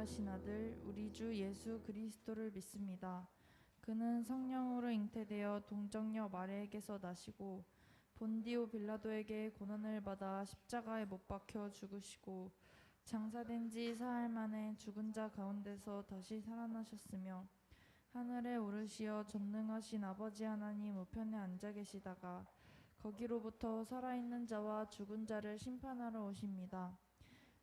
하신 아들 우리 주 예수 그리스도를 믿습니다. 그는 성령으로 잉태되어 동정녀 마리아에게서 나시고 본디오 빌라도에게 고난을 받아 십자가에 못 박혀 죽으시고 장사된 지 사흘 만에 죽은 자 가운데서 다시 살아나셨으며 하늘에 오르시어 전능하신 아버지 하나님 우편에 앉아 계시다가 거기로부터 살아있는 자와 죽은 자를 심판하러 오십니다.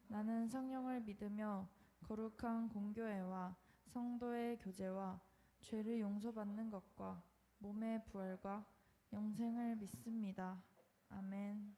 나는 성령을 믿으며 거룩한 공교회와 성도의 교제와 죄를 용서받는 것과 몸의 부활과 영생을 믿습니다. 아멘.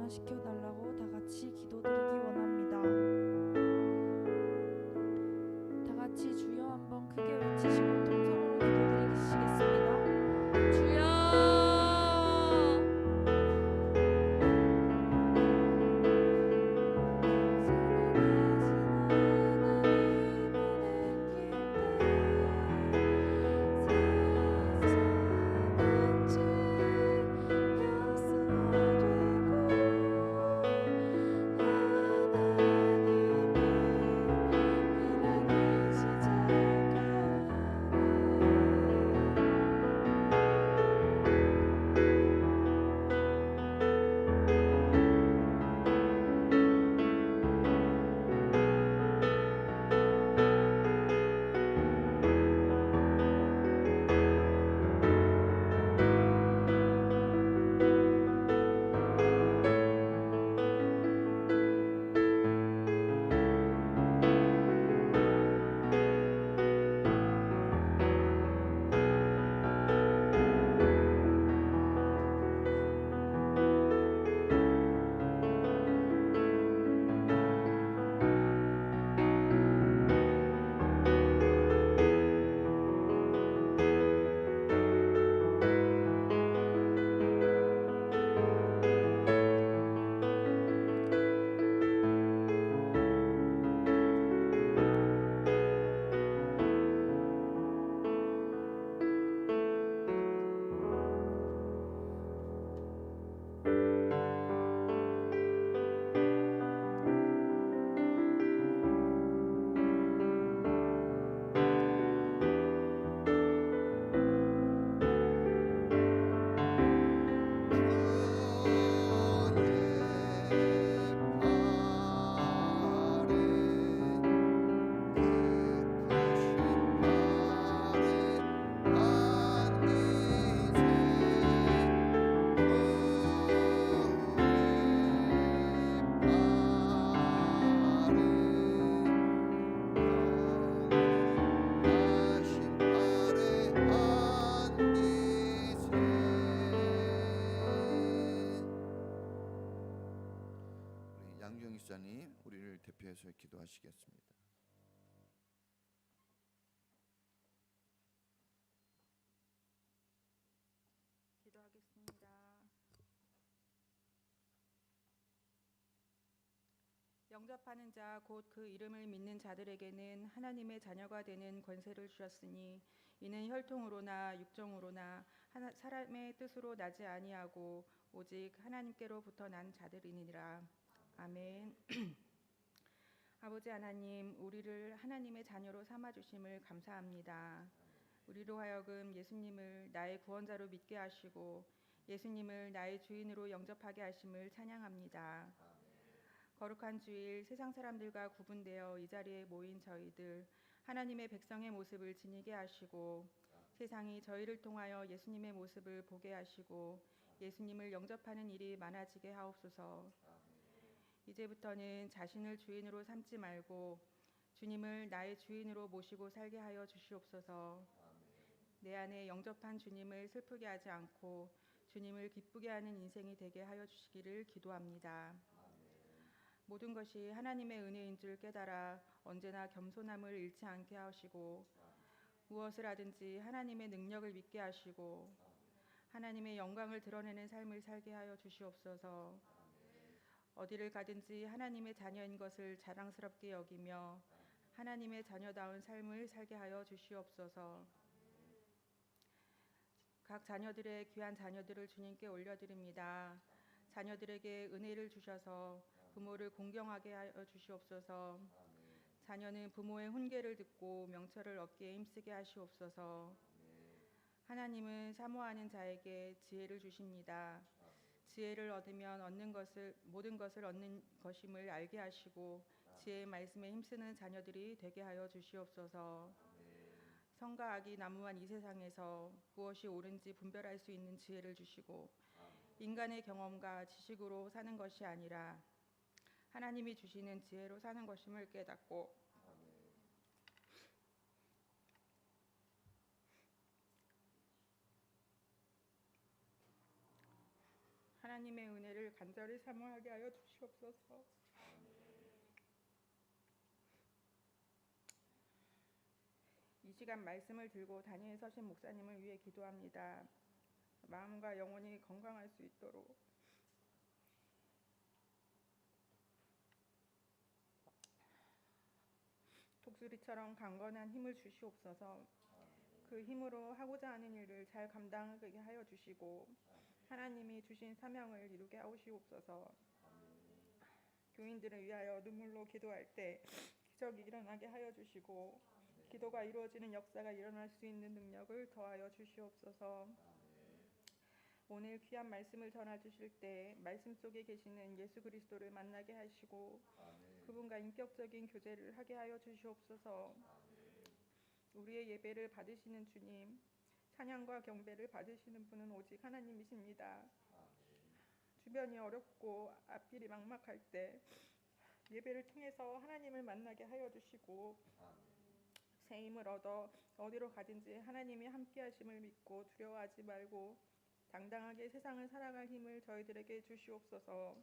변화시켜 달라고 다 같이 기도드리기 원합니다. 다 같이 주여 한번 크게 외치시고 통성으로 기도드리시겠습니다. 주여! 목사님 우리를 대표해서 기도하시겠습니다. 기도하겠습니다. 영접하는 자 곧 그 이름을 믿는 자들에게는 하나님의 자녀가 되는 권세를 주셨으니 이는 혈통으로나 육정으로나 사람의 뜻으로 나지 아니하고 오직 하나님께로부터 난 자들이니라. 아멘. 아버지 하나님, 우리를 하나님의 자녀로 삼아 주심을 감사합니다. 우리로 하여금 예수님을 나의 구원자로 믿게 하시고 예수님을 나의 주인으로 영접하게 하심을 찬양합니다. 거룩한 주일, 세상 사람들과 구분되어 이 자리에 모인 저희들 하나님의 백성의 모습을 지니게 하시고 세상이 저희를 통하여 예수님의 모습을 보게 하시고 예수님을 영접하는 일이 많아지게 하옵소서. 이제부터는 자신을 주인으로 삼지 말고 주님을 나의 주인으로 모시고 살게 하여 주시옵소서. 내 안에 영접한 주님을 슬프게 하지 않고 주님을 기쁘게 하는 인생이 되게 하여 주시기를 기도합니다. 모든 것이 하나님의 은혜인 줄 깨달아 언제나 겸손함을 잃지 않게 하시고 무엇을 하든지 하나님의 능력을 믿게 하시고 하나님의 영광을 드러내는 삶을 살게 하여 주시옵소서. 어디를 가든지 하나님의 자녀인 것을 자랑스럽게 여기며 하나님의 자녀다운 삶을 살게 하여 주시옵소서. 각 자녀들의 귀한 자녀들을 주님께 올려드립니다. 자녀들에게 은혜를 주셔서 부모를 공경하게 하여 주시옵소서. 자녀는 부모의 훈계를 듣고 명철을 얻기에 힘쓰게 하시옵소서. 하나님은 사모하는 자에게 지혜를 주십니다. 지혜를 얻으면 모든 것을 얻는 것임을 알게 하시고 지혜의 말씀에 힘쓰는 자녀들이 되게 하여 주시옵소서. 선과 악이 난무한 이 세상에서 무엇이 옳은지 분별할 수 있는 지혜를 주시고 인간의 경험과 지식으로 사는 것이 아니라 하나님이 주시는 지혜로 사는 것임을 깨닫고 하나님의 은혜를 간절히 사모하게 하여 주시옵소서. 이 시간 말씀을 들고 단위에 서신 목사님을 위해 기도합니다. 마음과 영혼이 건강할 수 있도록 독수리처럼 강건한 힘을 주시옵소서. 그 힘으로 하고자 하는 일을 잘 감당하게 하여 주시고 하나님이 주신 사명을 이루게 하시옵소서. 교인들을 위하여 눈물로 기도할 때 기적이 일어나게 하여 주시고 기도가 이루어지는 역사가 일어날 수 있는 능력을 더하여 주시옵소서. 오늘 귀한 말씀을 전해 주실 때 말씀 속에 계시는 예수 그리스도를 만나게 하시고 그분과 인격적인 교제를 하게 하여 주시옵소서. 우리의 예배를 받으시는 주님, 찬양과 경배를 받으시는 분은 오직 하나님이십니다. 주변이 어렵고 앞길이 막막할 때 예배를 통해서 하나님을 만나게 하여 주시고 새 힘을 얻어 어디로 가든지 하나님이 함께 하심을 믿고 두려워하지 말고 당당하게 세상을 살아갈 힘을 저희들에게 주시옵소서.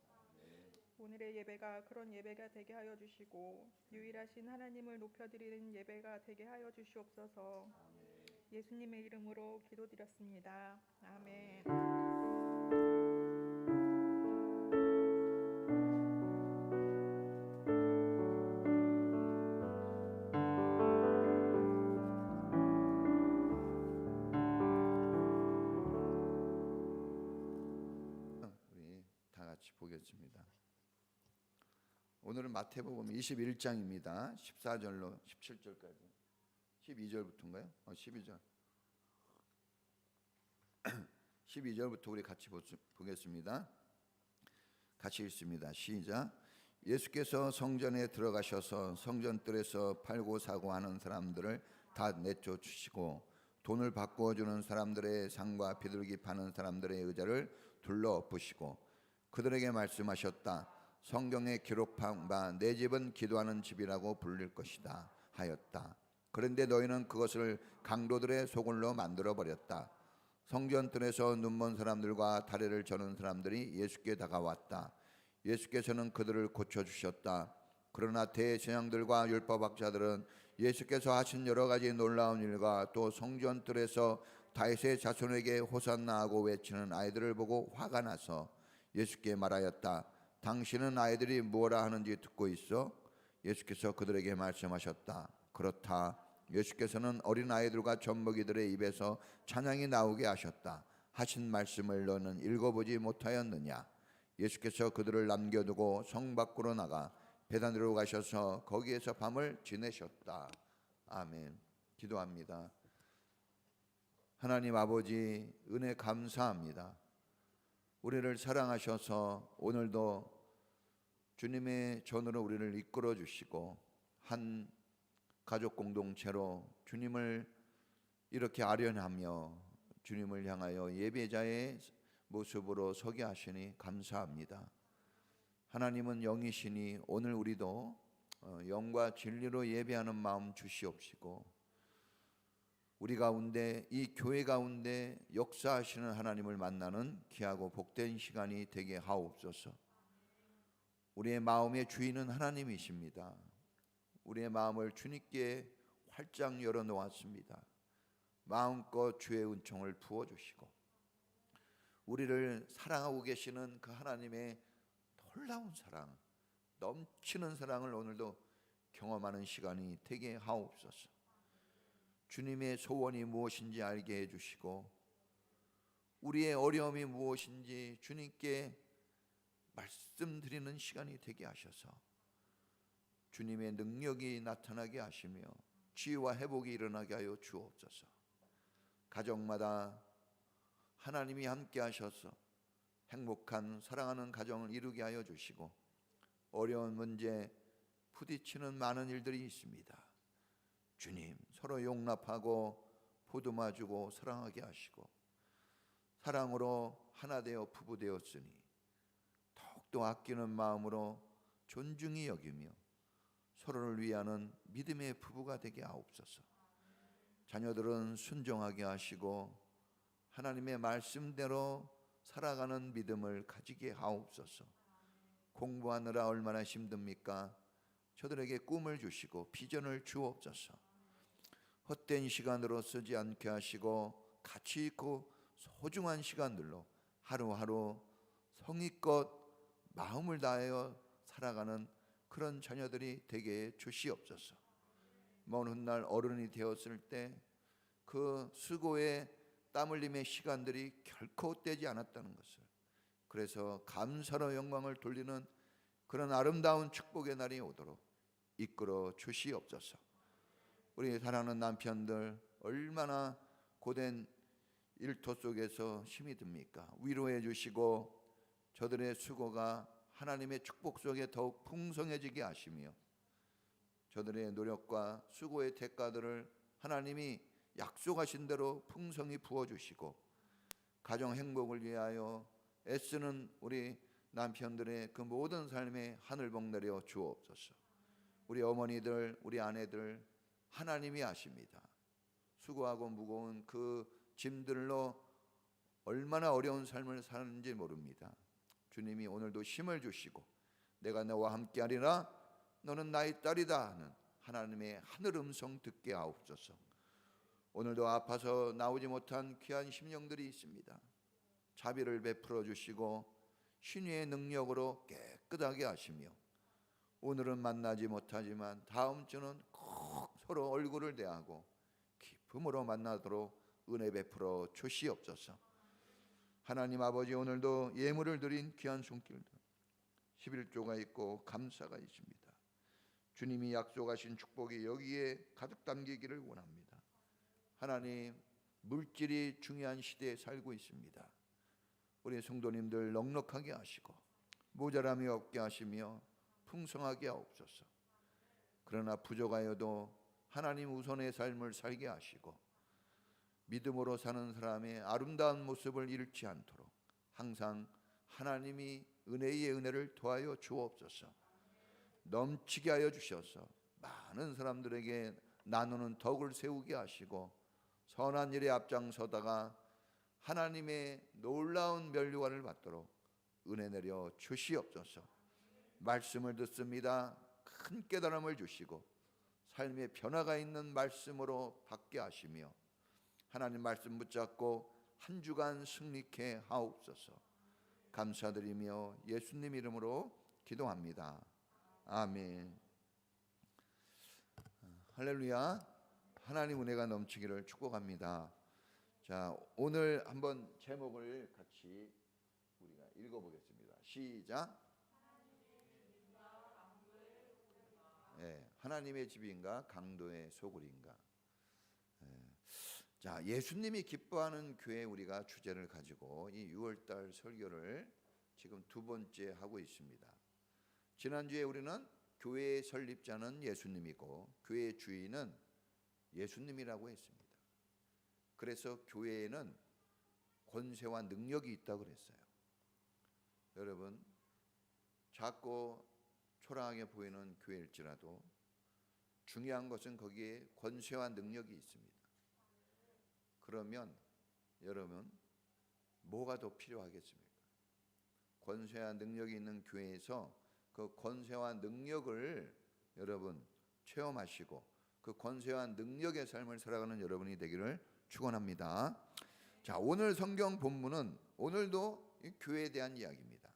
오늘의 예배가 그런 예배가 되게 하여 주시고 유일하신 하나님을 높여드리는 예배가 되게 하여 주시옵소서. 예수님의 이름으로 기도드렸습니다. 아멘. 우리 다 같이 보겠습니다. 오늘은 마태복음 21장입니다. 14절로 17절까지. 12절부터인가요? 12절. 12절부터 우리 같이 보겠습니다. 같이 읽습니다. 시작. 예수께서 성전에 들어가셔서 성전뜰에서 팔고 사고 하는 사람들을 다 내쫓으시고 돈을 바꾸어 주는 사람들의 상과 비둘기 파는 사람들의 의자를 둘러 엎으시고 그들에게 말씀하셨다. 성경에 기록한 바 내 집은 기도하는 집이라고 불릴 것이다 하였다. 그런데 너희는 그것을 강도들의 소굴로 만들어 버렸다. 성전뜰에서 눈먼 사람들과 다리를 저는 사람들이 예수께 다가왔다. 예수께서는 그들을 고쳐주셨다. 그러나 대제사장들과 율법학자들은 예수께서 하신 여러 가지 놀라운 일과 또 성전뜰에서 다윗의 자손에게 호산나 하고 외치는 아이들을 보고 화가 나서 예수께 말하였다. 당신은 아이들이 무엇라 하는지 듣고 있어? 예수께서 그들에게 말씀하셨다. 그렇다. 예수께서는 어린아이들과 젖먹이들의 입에서 찬양이 나오게 하셨다. 하신 말씀을 너는 읽어보지 못하였느냐? 예수께서 그들을 남겨두고 성 밖으로 나가 베다니로 가셔서 거기에서 밤을 지내셨다. 아멘. 기도합니다. 하나님 아버지, 은혜 감사합니다. 우리를 사랑하셔서 오늘도 주님의 전으로 우리를 이끌어 주시고 한 가족 공동체로 주님을 이렇게 아련하며 주님을 향하여 예배자의 모습으로 서게 하시니 감사합니다. 하나님은 영이시니 오늘 우리도 영과 진리로 예배하는 마음 주시옵시고 우리 가운데 이 교회 가운데 역사하시는 하나님을 만나는 귀하고 복된 시간이 되게 하옵소서. 우리의 마음의 주인은 하나님이십니다. 우리의 마음을 주님께 활짝 열어놓았습니다. 마음껏 주의 은총을 부어주시고 우리를 사랑하고 계시는 그 하나님의 놀라운 사랑, 넘치는 사랑을 오늘도 경험하는 시간이 되게 하옵소서. 주님의 소원이 무엇인지 알게 해주시고 우리의 어려움이 무엇인지 주님께 말씀드리는 시간이 되게 하셔서 주님의 능력이 나타나게 하시며 치유와 회복이 일어나게 하여 주옵소서. 가정마다 하나님이 함께 하셔서 행복한 사랑하는 가정을 이루게 하여 주시고 어려운 문제 부딪히는 많은 일들이 있습니다. 주님 서로 용납하고 보듬어주고 사랑하게 하시고 사랑으로 하나 되어 부부 되었으니 더욱더 아끼는 마음으로 존중히 여기며 서로를 위하는 믿음의 부부가 되게 하옵소서. 자녀들은 순종하게 하시고 하나님의 말씀대로 살아가는 믿음을 가지게 하옵소서. 공부하느라 얼마나 힘듭니까? 저들에게 꿈을 주시고 비전을 주옵소서. 헛된 시간으로 쓰지 않게 하시고 가치 있고 소중한 시간들로 하루하루 성의껏 마음을 다하여 살아가는 그런 자녀들이 되게 주시옵소서. 먼 훗날 어른이 되었을 때 그 수고의 땀 흘림의 시간들이 결코 떼지 않았다는 것을, 그래서 감사로 영광을 돌리는 그런 아름다운 축복의 날이 오도록 이끌어 주시옵소서. 우리 사랑하는 남편들 얼마나 고된 일터 속에서 힘이 듭니까? 위로해 주시고 저들의 수고가 하나님의 축복 속에 더욱 풍성해지게 하시며 저들의 노력과 수고의 대가들을 하나님이 약속하신 대로 풍성히 부어주시고 가정 행복을 위하여 애쓰는 우리 남편들의 그 모든 삶에 하늘복 내려 주옵소서. 우리 어머니들, 우리 아내들 하나님이 아십니다. 수고하고 무거운 그 짐들로 얼마나 어려운 삶을 사는지 모릅니다. 주님이 오늘도 힘을 주시고 내가 너와 함께하리라, 너는 나의 딸이다 하는 하나님의 하늘 음성 듣게 하옵소서. 오늘도 아파서 나오지 못한 귀한 심령들이 있습니다. 자비를 베풀어 주시고 신유의 능력으로 깨끗하게 하시며 오늘은 만나지 못하지만 다음 주는 꼭 서로 얼굴을 대하고 기쁨으로 만나도록 은혜 베풀어 주시옵소서. 하나님 아버지, 오늘도 예물을 드린 귀한 손길들 11조가 있고 감사가 있습니다. 주님이 약속하신 축복이 여기에 가득 담기기를 원합니다. 하나님, 물질이 중요한 시대에 살고 있습니다. 우리 성도님들 넉넉하게 하시고 모자람이 없게 하시며 풍성하게 하옵소서. 그러나 부족하여도 하나님 우선의 삶을 살게 하시고 믿음으로 사는 사람의 아름다운 모습을 잃지 않도록 항상 하나님이 은혜의 은혜를 더하여 주옵소서. 넘치게 하여 주셔서 많은 사람들에게 나누는 덕을 세우게 하시고 선한 일에 앞장서다가 하나님의 놀라운 면류관을 받도록 은혜 내려 주시옵소서. 말씀을 듣습니다. 큰 깨달음을 주시고 삶의 변화가 있는 말씀으로 받게 하시며 하나님 말씀 붙잡고 한 주간 승리케 하옵소서. 감사드리며 예수님 이름으로 기도합니다. 아멘. 할렐루야. 하나님 은혜가 넘치기를 축복합니다. 자, 오늘 한번 제목을 같이 우리가 읽어보겠습니다. 시작. 하나님의 집인가 강도의 소굴인가. 자, 예수님이 기뻐하는 교회 우리가 주제를 가지고 이 6월달 설교를 지금 두 번째 하고 있습니다. 지난주에 우리는 교회의 설립자는 예수님이고 교회의 주인은 예수님이라고 했습니다. 그래서 교회에는 권세와 능력이 있다고 그랬어요. 여러분, 작고 초라하게 보이는 교회일지라도 중요한 것은 거기에 권세와 능력이 있습니다. 그러면 여러분, 뭐가 더 필요하겠습니까? 권세와 능력이 있는 교회에서 그 권세와 능력을 여러분 체험하시고 그 권세와 능력의 삶을 살아가는 여러분이 되기를 축원합니다. 자, 오늘 성경 본문은 오늘도 교회에 대한 이야기입니다.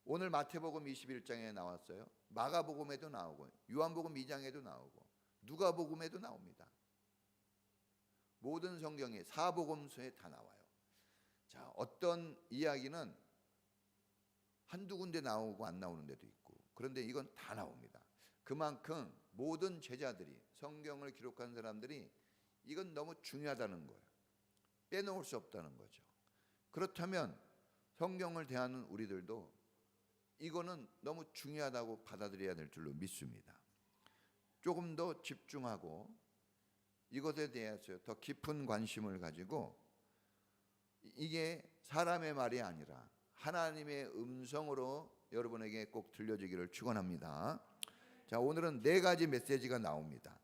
오늘 마태복음 21장에 나왔어요. 마가복음에도 나오고 요한복음 2장에도 나오고 누가복음에도 나옵니다. 모든 성경에 사복음서에 다 나와요. 자, 어떤 이야기는 한두 군데 나오고 안 나오는 데도 있고, 그런데 이건 다 나옵니다. 그만큼 모든 제자들이, 성경을 기록한 사람들이 이건 너무 중요하다는 거예요. 빼놓을 수 없다는 거죠. 그렇다면 성경을 대하는 우리들도 이거는 너무 중요하다고 받아들여야 될 줄로 믿습니다. 조금 더 집중하고 이것에 대해서 더 깊은 관심을 가지고 이게 사람의 말이 아니라 하나님의 음성으로 여러분에게 꼭 들려지기를 축원합니다. 자, 오늘은 네 가지 메시지가 나옵니다.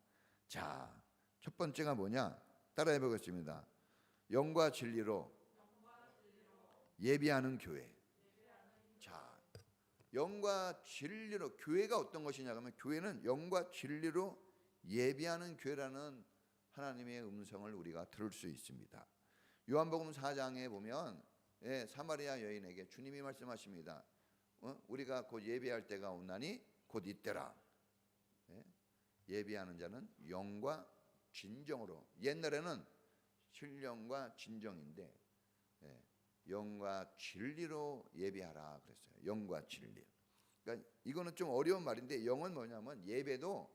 자, 첫 번째가 뭐냐? 따라해 보겠습니다. 영과 진리로 예비하는 교회. 자, 영과 진리로 교회가 어떤 것이냐 하면 교회는 영과 진리로 예비하는 교회라는 하나님의 음성을 우리가 들을 수 있습니다. 요한복음 4장에 보면 사마리아 여인에게 주님이 말씀하십니다. 우리가 곧 예비할 때가 온나니 곧 이때라. 예비하는 자는 영과 진정으로. 옛날에는 신령과 진정인데 영과 진리로 예배하라 그랬어요. 영과 진리. 그러니까 이거는 좀 어려운 말인데 영은 뭐냐면 예배도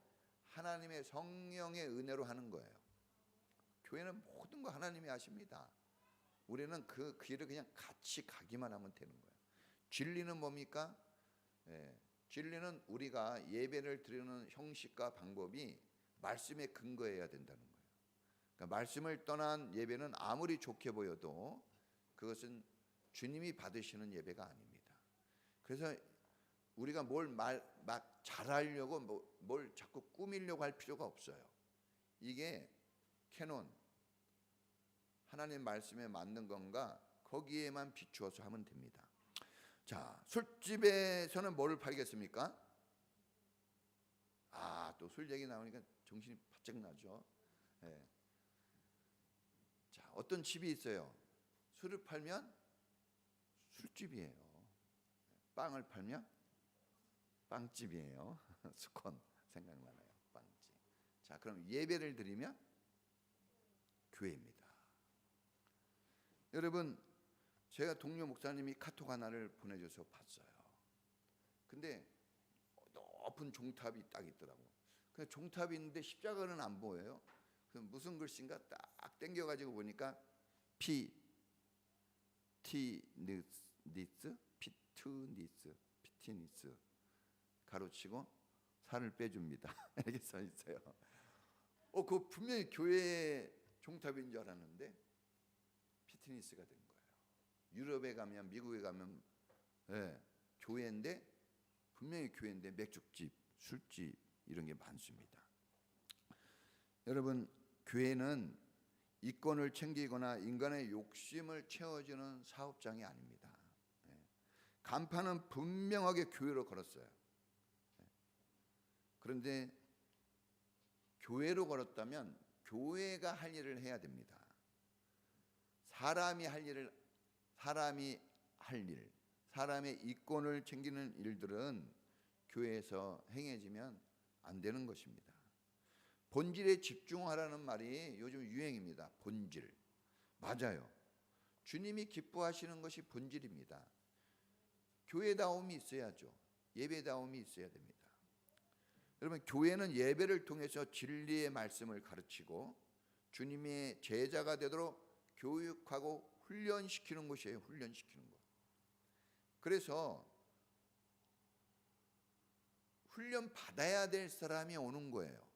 하나님의 성령의 은혜로 하는 거예요. 교회는 모든 거 하나님이 하십니다. 우리는 그 길을 그냥 같이 가기만 하면 되는 거예요. 진리는 뭡니까? 진리는 우리가 예배를 드리는 형식과 방법이 말씀에 근거해야 된다는 거예요. 그러니까 말씀을 떠난 예배는 아무리 좋게 보여도 그것은 주님이 받으시는 예배가 아닙니다. 그래서 우리가 뭘 막 잘하려고 뭘 자꾸 꾸미려고 할 필요가 없어요. 이게 캐논 하나님 말씀에 맞는 건가 거기에만 비추어서 하면 됩니다. 자, 술집에서는 뭐를 팔겠습니까? 또 술 얘기 나오니까 정신이 바짝 나죠. 자, 어떤 집이 있어요. 술을 팔면 술집이에요. 빵을 팔면 빵집이에요. 스콘 생각나나요? 빵집. 자, 그럼 예배를 드리면 교회입니다. 여러분, 제가 동료 목사님이 카톡 하나를 보내줘서 봤어요. 근데 높은 종탑이 딱 있더라고. 근데 종탑이 있는데 십자가는 안 보여요. 그 무슨 글씨인가 딱 땡겨가지고 보니까 피트니스 가로치고 살을 빼줍니다. 이렇게 써 있어요. 그 분명히 교회 종탑인 줄 알았는데 피트니스가 된 거예요. 유럽에 가면 미국에 가면 교회인데 분명히 교회인데 맥주집, 술집 이런 게 많습니다. 여러분, 교회는 이권을 챙기거나 인간의 욕심을 채워주는 사업장이 아닙니다. 간판은 분명하게 교회로 걸었어요. 그런데 교회로 걸었다면 교회가 할 일을 해야 됩니다. 사람이 할 일, 사람의 이권을 챙기는 일들은 교회에서 행해지면 안 되는 것입니다. 본질에 집중하라는 말이 요즘 유행입니다. 본질. 맞아요. 주님이 기뻐하시는 것이 본질입니다. 교회다움이 있어야죠. 예배다움이 있어야 됩니다. 여러분, 교회는 예배를 통해서 진리의 말씀을 가르치고 주님의 제자가 되도록 교육하고 훈련시키는 것이에요. 훈련시키는 것. 그래서 훈련 받아야 될 사람이 오는 거예요.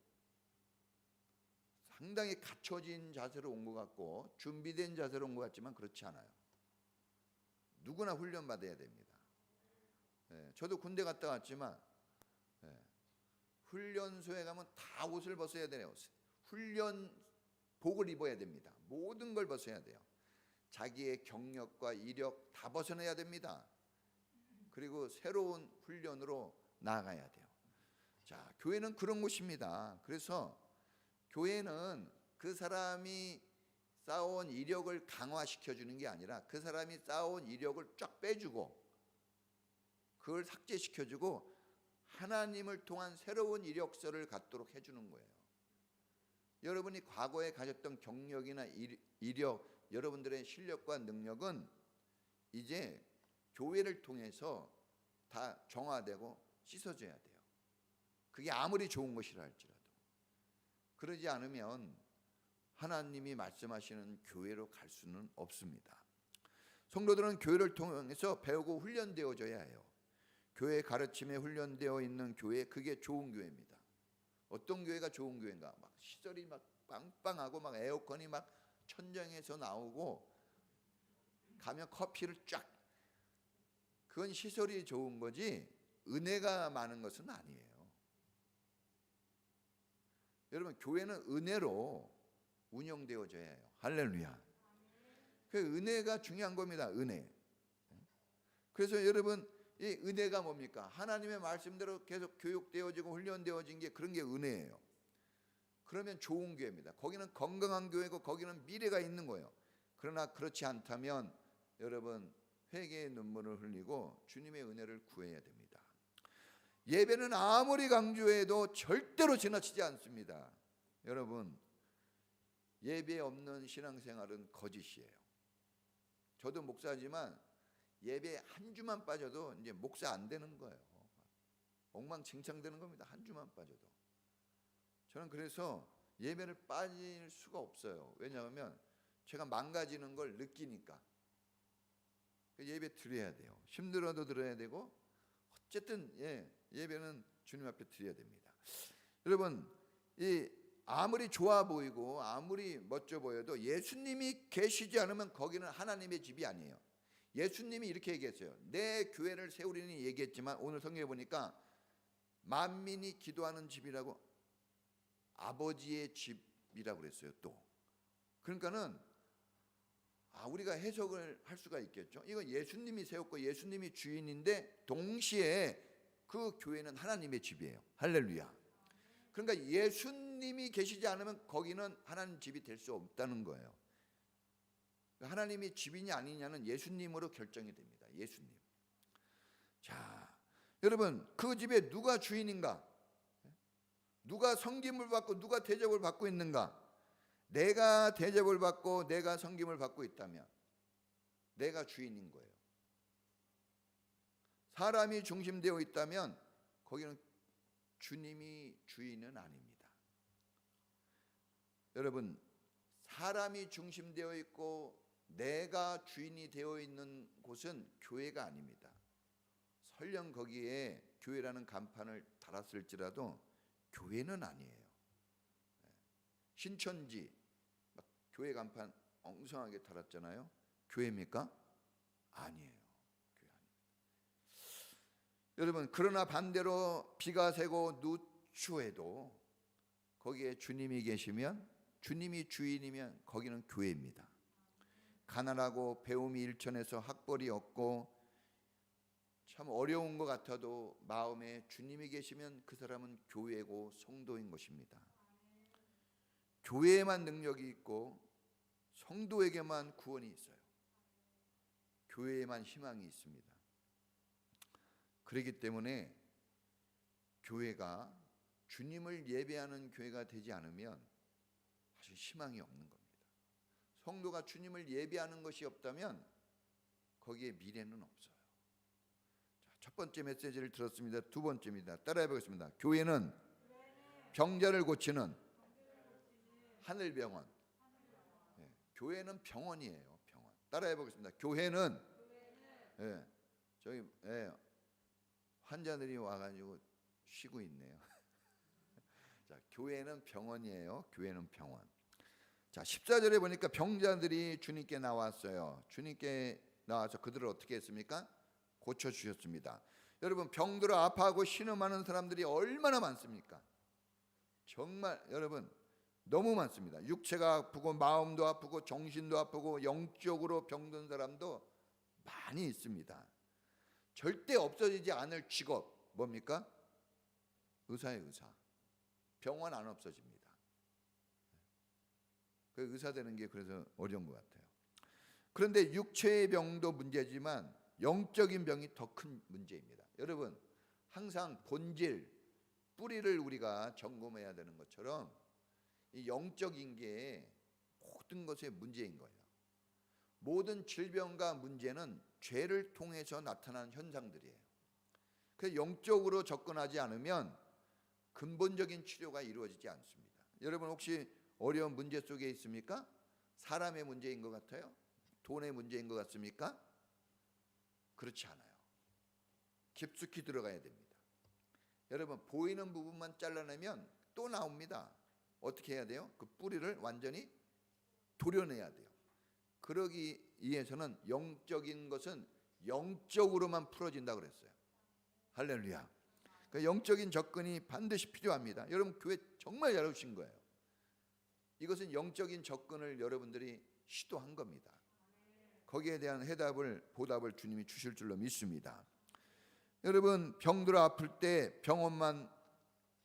상당히 갖춰진 자세로 온 것 같고 준비된 자세로 온 것 같지만 그렇지 않아요. 누구나 훈련 받아야 됩니다. 저도 군대 갔다 왔지만 훈련소에 가면 다 옷을 벗어야 돼요. 훈련복을 입어야 됩니다. 모든 걸 벗어야 돼요. 자기의 경력과 이력 다 벗어내야 됩니다. 그리고 새로운 훈련으로 나아가야 돼요. 자, 교회는 그런 곳입니다. 그래서 교회는 그 사람이 쌓아온 이력을 강화시켜 주는 게 아니라 그 사람이 쌓아온 이력을 쫙 빼주고 그걸 삭제시켜 주고 하나님을 통한 새로운 이력서를 갖도록 해주는 거예요. 여러분이 과거에 가졌던 경력이나 이력, 여러분들의 실력과 능력은 이제 교회를 통해서 다 정화되고 씻어져야 돼요. 그게 아무리 좋은 것이라 할지라도. 그러지 않으면 하나님이 말씀하시는 교회로 갈 수는 없습니다. 성도들은 교회를 통해서 배우고 훈련되어져야 해요. 교회 가르침에 훈련되어 있는 교회, 그게 좋은 교회입니다. 어떤 교회가 좋은 교회인가? 막 시설이 막 빵빵하고 막 에어컨이 막 천장에서 나오고 가면 커피를 쫙. 그건 시설이 좋은 거지 은혜가 많은 것은 아니에요. 여러분, 교회는 은혜로 운영되어져야 해요. 할렐루야. 그 은혜가 중요한 겁니다. 은혜. 그래서 여러분 이 은혜가 뭡니까? 하나님의 말씀대로 계속 교육되어지고 훈련되어진 게 그런 게 은혜예요. 그러면 좋은 교회입니다. 거기는 건강한 교회고 거기는 미래가 있는 거예요. 그러나 그렇지 않다면 여러분 회개의 눈물을 흘리고 주님의 은혜를 구해야 됩니다. 예배는 아무리 강조해도 절대로 지나치지 않습니다. 여러분 예배 없는 신앙생활은 거짓이에요. 저도 목사지만 예배 한 주만 빠져도 이제 목사 안 되는 거예요. 엉망진창 되는 겁니다. 한 주만 빠져도. 저는 그래서 예배를 빠질 수가 없어요. 왜냐하면 제가 망가지는 걸 느끼니까. 예배 드려야 돼요. 힘들어도 드려야 되고 어쨌든 예배는 주님 앞에 드려야 됩니다. 여러분 아무리 좋아 보이고 아무리 멋져 보여도 예수님이 계시지 않으면 거기는 하나님의 집이 아니에요. 예수님이 이렇게 얘기했어요. 내 교회를 세우리니 얘기했지만 오늘 성경에 보니까 만민이 기도하는 집이라고 아버지의 집이라고 그랬어요. 또 그러니까는 우리가 해석을 할 수가 있겠죠. 이건 예수님이 세웠고 예수님이 주인인데 동시에 그 교회는 하나님의 집이에요. 할렐루야. 그러니까 예수님이 계시지 않으면 거기는 하나님 집이 될 수 없다는 거예요. 하나님이 집이냐 아니냐는 예수님으로 결정이 됩니다. 예수님. 자, 여러분 그 집에 누가 주인인가? 누가 섬김을 받고 누가 대접을 받고 있는가? 내가 대접을 받고 내가 섬김을 받고 있다면 내가 주인인 거예요. 사람이 중심되어 있다면 거기는 주님이 주인은 아닙니다. 여러분 사람이 중심되어 있고 내가 주인이 되어 있는 곳은 교회가 아닙니다. 설령 거기에 교회라는 간판을 달았을지라도 교회는 아니에요. 신천지 막 교회 간판 엉성하게 달았잖아요. 교회입니까? 아니에요. 교회 아닙니다. 여러분 그러나 반대로 비가 새고 누추해도 거기에 주님이 계시면 주님이 주인이면 거기는 교회입니다. 가난하고 배움이 일천해서 학벌이 없고 참 어려운 것 같아도 마음에 주님이 계시면 그 사람은 교회고 성도인 것입니다. 교회에만 능력이 있고 성도에게만 구원이 있어요. 교회에만 희망이 있습니다. 그렇기 때문에 교회가 주님을 예배하는 교회가 되지 않으면 사실 희망이 없는 겁니다. 성도가 주님을 예배하는 것이 없다면 거기에 미래는 없어요. 자, 첫 번째 메시지를 들었습니다. 두 번째입니다. 따라해 보겠습니다. 교회는 병자를 고치는 하늘병원. 교회는 병원이에요. 병원. 따라해 보겠습니다. 교회는 저기 환자들이 와가지고 쉬고 있네요. 자, 교회는 병원이에요. 교회는 병원. 자, 14절에 보니까 병자들이 주님께 나왔어요. 주님께 나와서 그들을 어떻게 했습니까? 고쳐 주셨습니다. 여러분 병들어 아파하고 신음하는 사람들이 얼마나 많습니까? 정말 여러분 너무 많습니다. 육체가 아프고 마음도 아프고 정신도 아프고 영적으로 병든 사람도 많이 있습니다. 절대 없어지지 않을 직업 뭡니까? 의사예요. 의사. 병원 안 없어집니다. 그 의사 되는 게 그래서 어려운 것 같아요. 그런데 육체의 병도 문제지만 영적인 병이 더 큰 문제입니다. 여러분 항상 본질 뿌리를 우리가 점검해야 되는 것처럼 이 영적인 게 모든 것의 문제인 거예요. 모든 질병과 문제는 죄를 통해서 나타난 현상들이에요. 그래서 영적으로 접근하지 않으면 근본적인 치료가 이루어지지 않습니다. 여러분 혹시 어려운 문제 속에 있습니까? 사람의 문제인 것 같아요? 돈의 문제인 것 같습니까? 그렇지 않아요. 깊숙이 들어가야 됩니다. 여러분 보이는 부분만 잘라내면 또 나옵니다. 어떻게 해야 돼요? 그 뿌리를 완전히 도려내야 돼요. 그러기 위해서는 영적인 것은 영적으로만 풀어진다고 그랬어요. 할렐루야. 그러니까 영적인 접근이 반드시 필요합니다. 여러분 교회 정말 잘 오신 거예요. 이것은 영적인 접근을 여러분들이 시도한 겁니다. 거기에 대한 보답을 주님이 주실 줄로 믿습니다. 여러분, 병들어 아플 때 병원만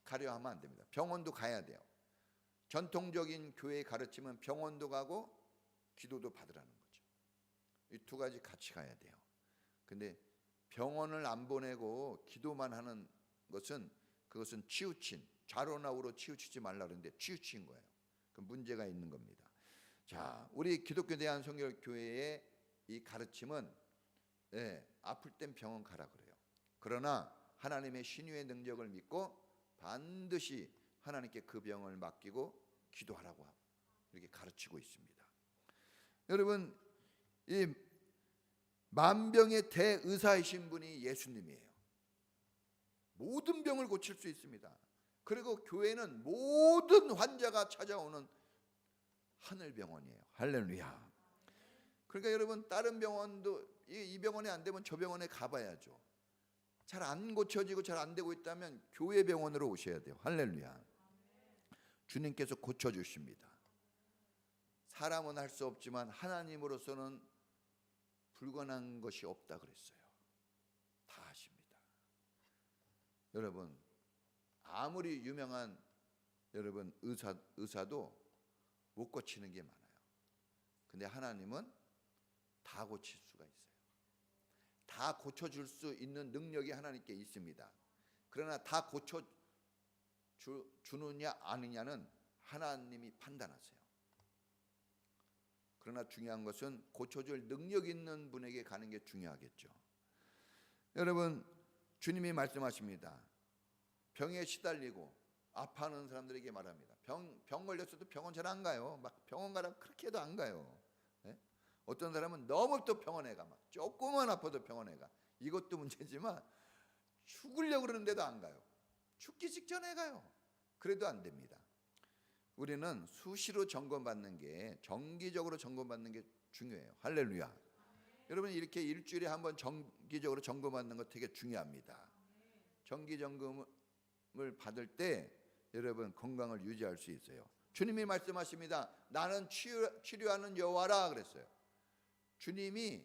가려 하면 안 됩니다. 병원도 가야 돼요. 전통적인 교회의 가르침은 병원도 가고 기도도 받으라는 거죠. 이 두 가지 같이 가야 돼요. 근데 병원을 안 보내고 기도만 하는 것은, 그것은 치우친, 좌로나 우로 치우치지 말라 그러는데 치우친 거예요. 그 문제가 있는 겁니다. 자, 우리 기독교 대한성결교회의 이 가르침은 아플 땐 병원 가라 그래요. 그러나 하나님의 신유의 능력을 믿고 반드시 하나님께 그 병을 맡기고 기도하라고 이렇게 가르치고 있습니다. 여러분, 이 만병의 대의사이신 분이 예수님이에요. 모든 병을 고칠 수 있습니다. 그리고 교회는 모든 환자가 찾아오는 하늘병원이에요. 할렐루야. 그러니까 여러분, 다른 병원도 이 병원에 안 되면 저 병원에 가봐야죠. 잘 안 고쳐지고 잘 안 되고 있다면 교회 병원으로 오셔야 돼요. 할렐루야. 주님께서 고쳐주십니다. 사람은 할 수 없지만 하나님으로서는 불가능한 것이 없다 그랬어요. 다 하십니다. 여러분, 아무리 유명한 여러분 의사도 못 고치는 게 많아요. 근데 하나님은 다 고칠 수가 있어요. 다 고쳐줄 수 있는 능력이 하나님께 있습니다. 그러나 다 고쳐주느냐 아니냐는 하나님이 판단하세요. 그러나 중요한 것은 고쳐줄 능력 있는 분에게 가는 게 중요하겠죠. 여러분, 주님이 말씀하십니다. 병에 시달리고 아파하는 사람들에게 말합니다. 병 걸렸어도 병원 잘 안 가요. 막 병원 가라고 그렇게 해도 안 가요. 어떤 사람은 너무 또 병원에 가. 막 조금만 아파도 병원에 가. 이것도 문제지만 죽으려고 그러는데도 안 가요. 죽기 직전에 가요. 그래도 안 됩니다. 우리는 수시로 점검받는 게, 정기적으로 점검받는 게 중요해요. 할렐루야. 여러분, 이렇게 일주일에 한 번 정기적으로 점검받는 거 되게 중요합니다. 정기 점검을 받을 때 여러분 건강을 유지할 수 있어요. 주님이 말씀하십니다. 나는 치료하는 여호와라 그랬어요. 주님이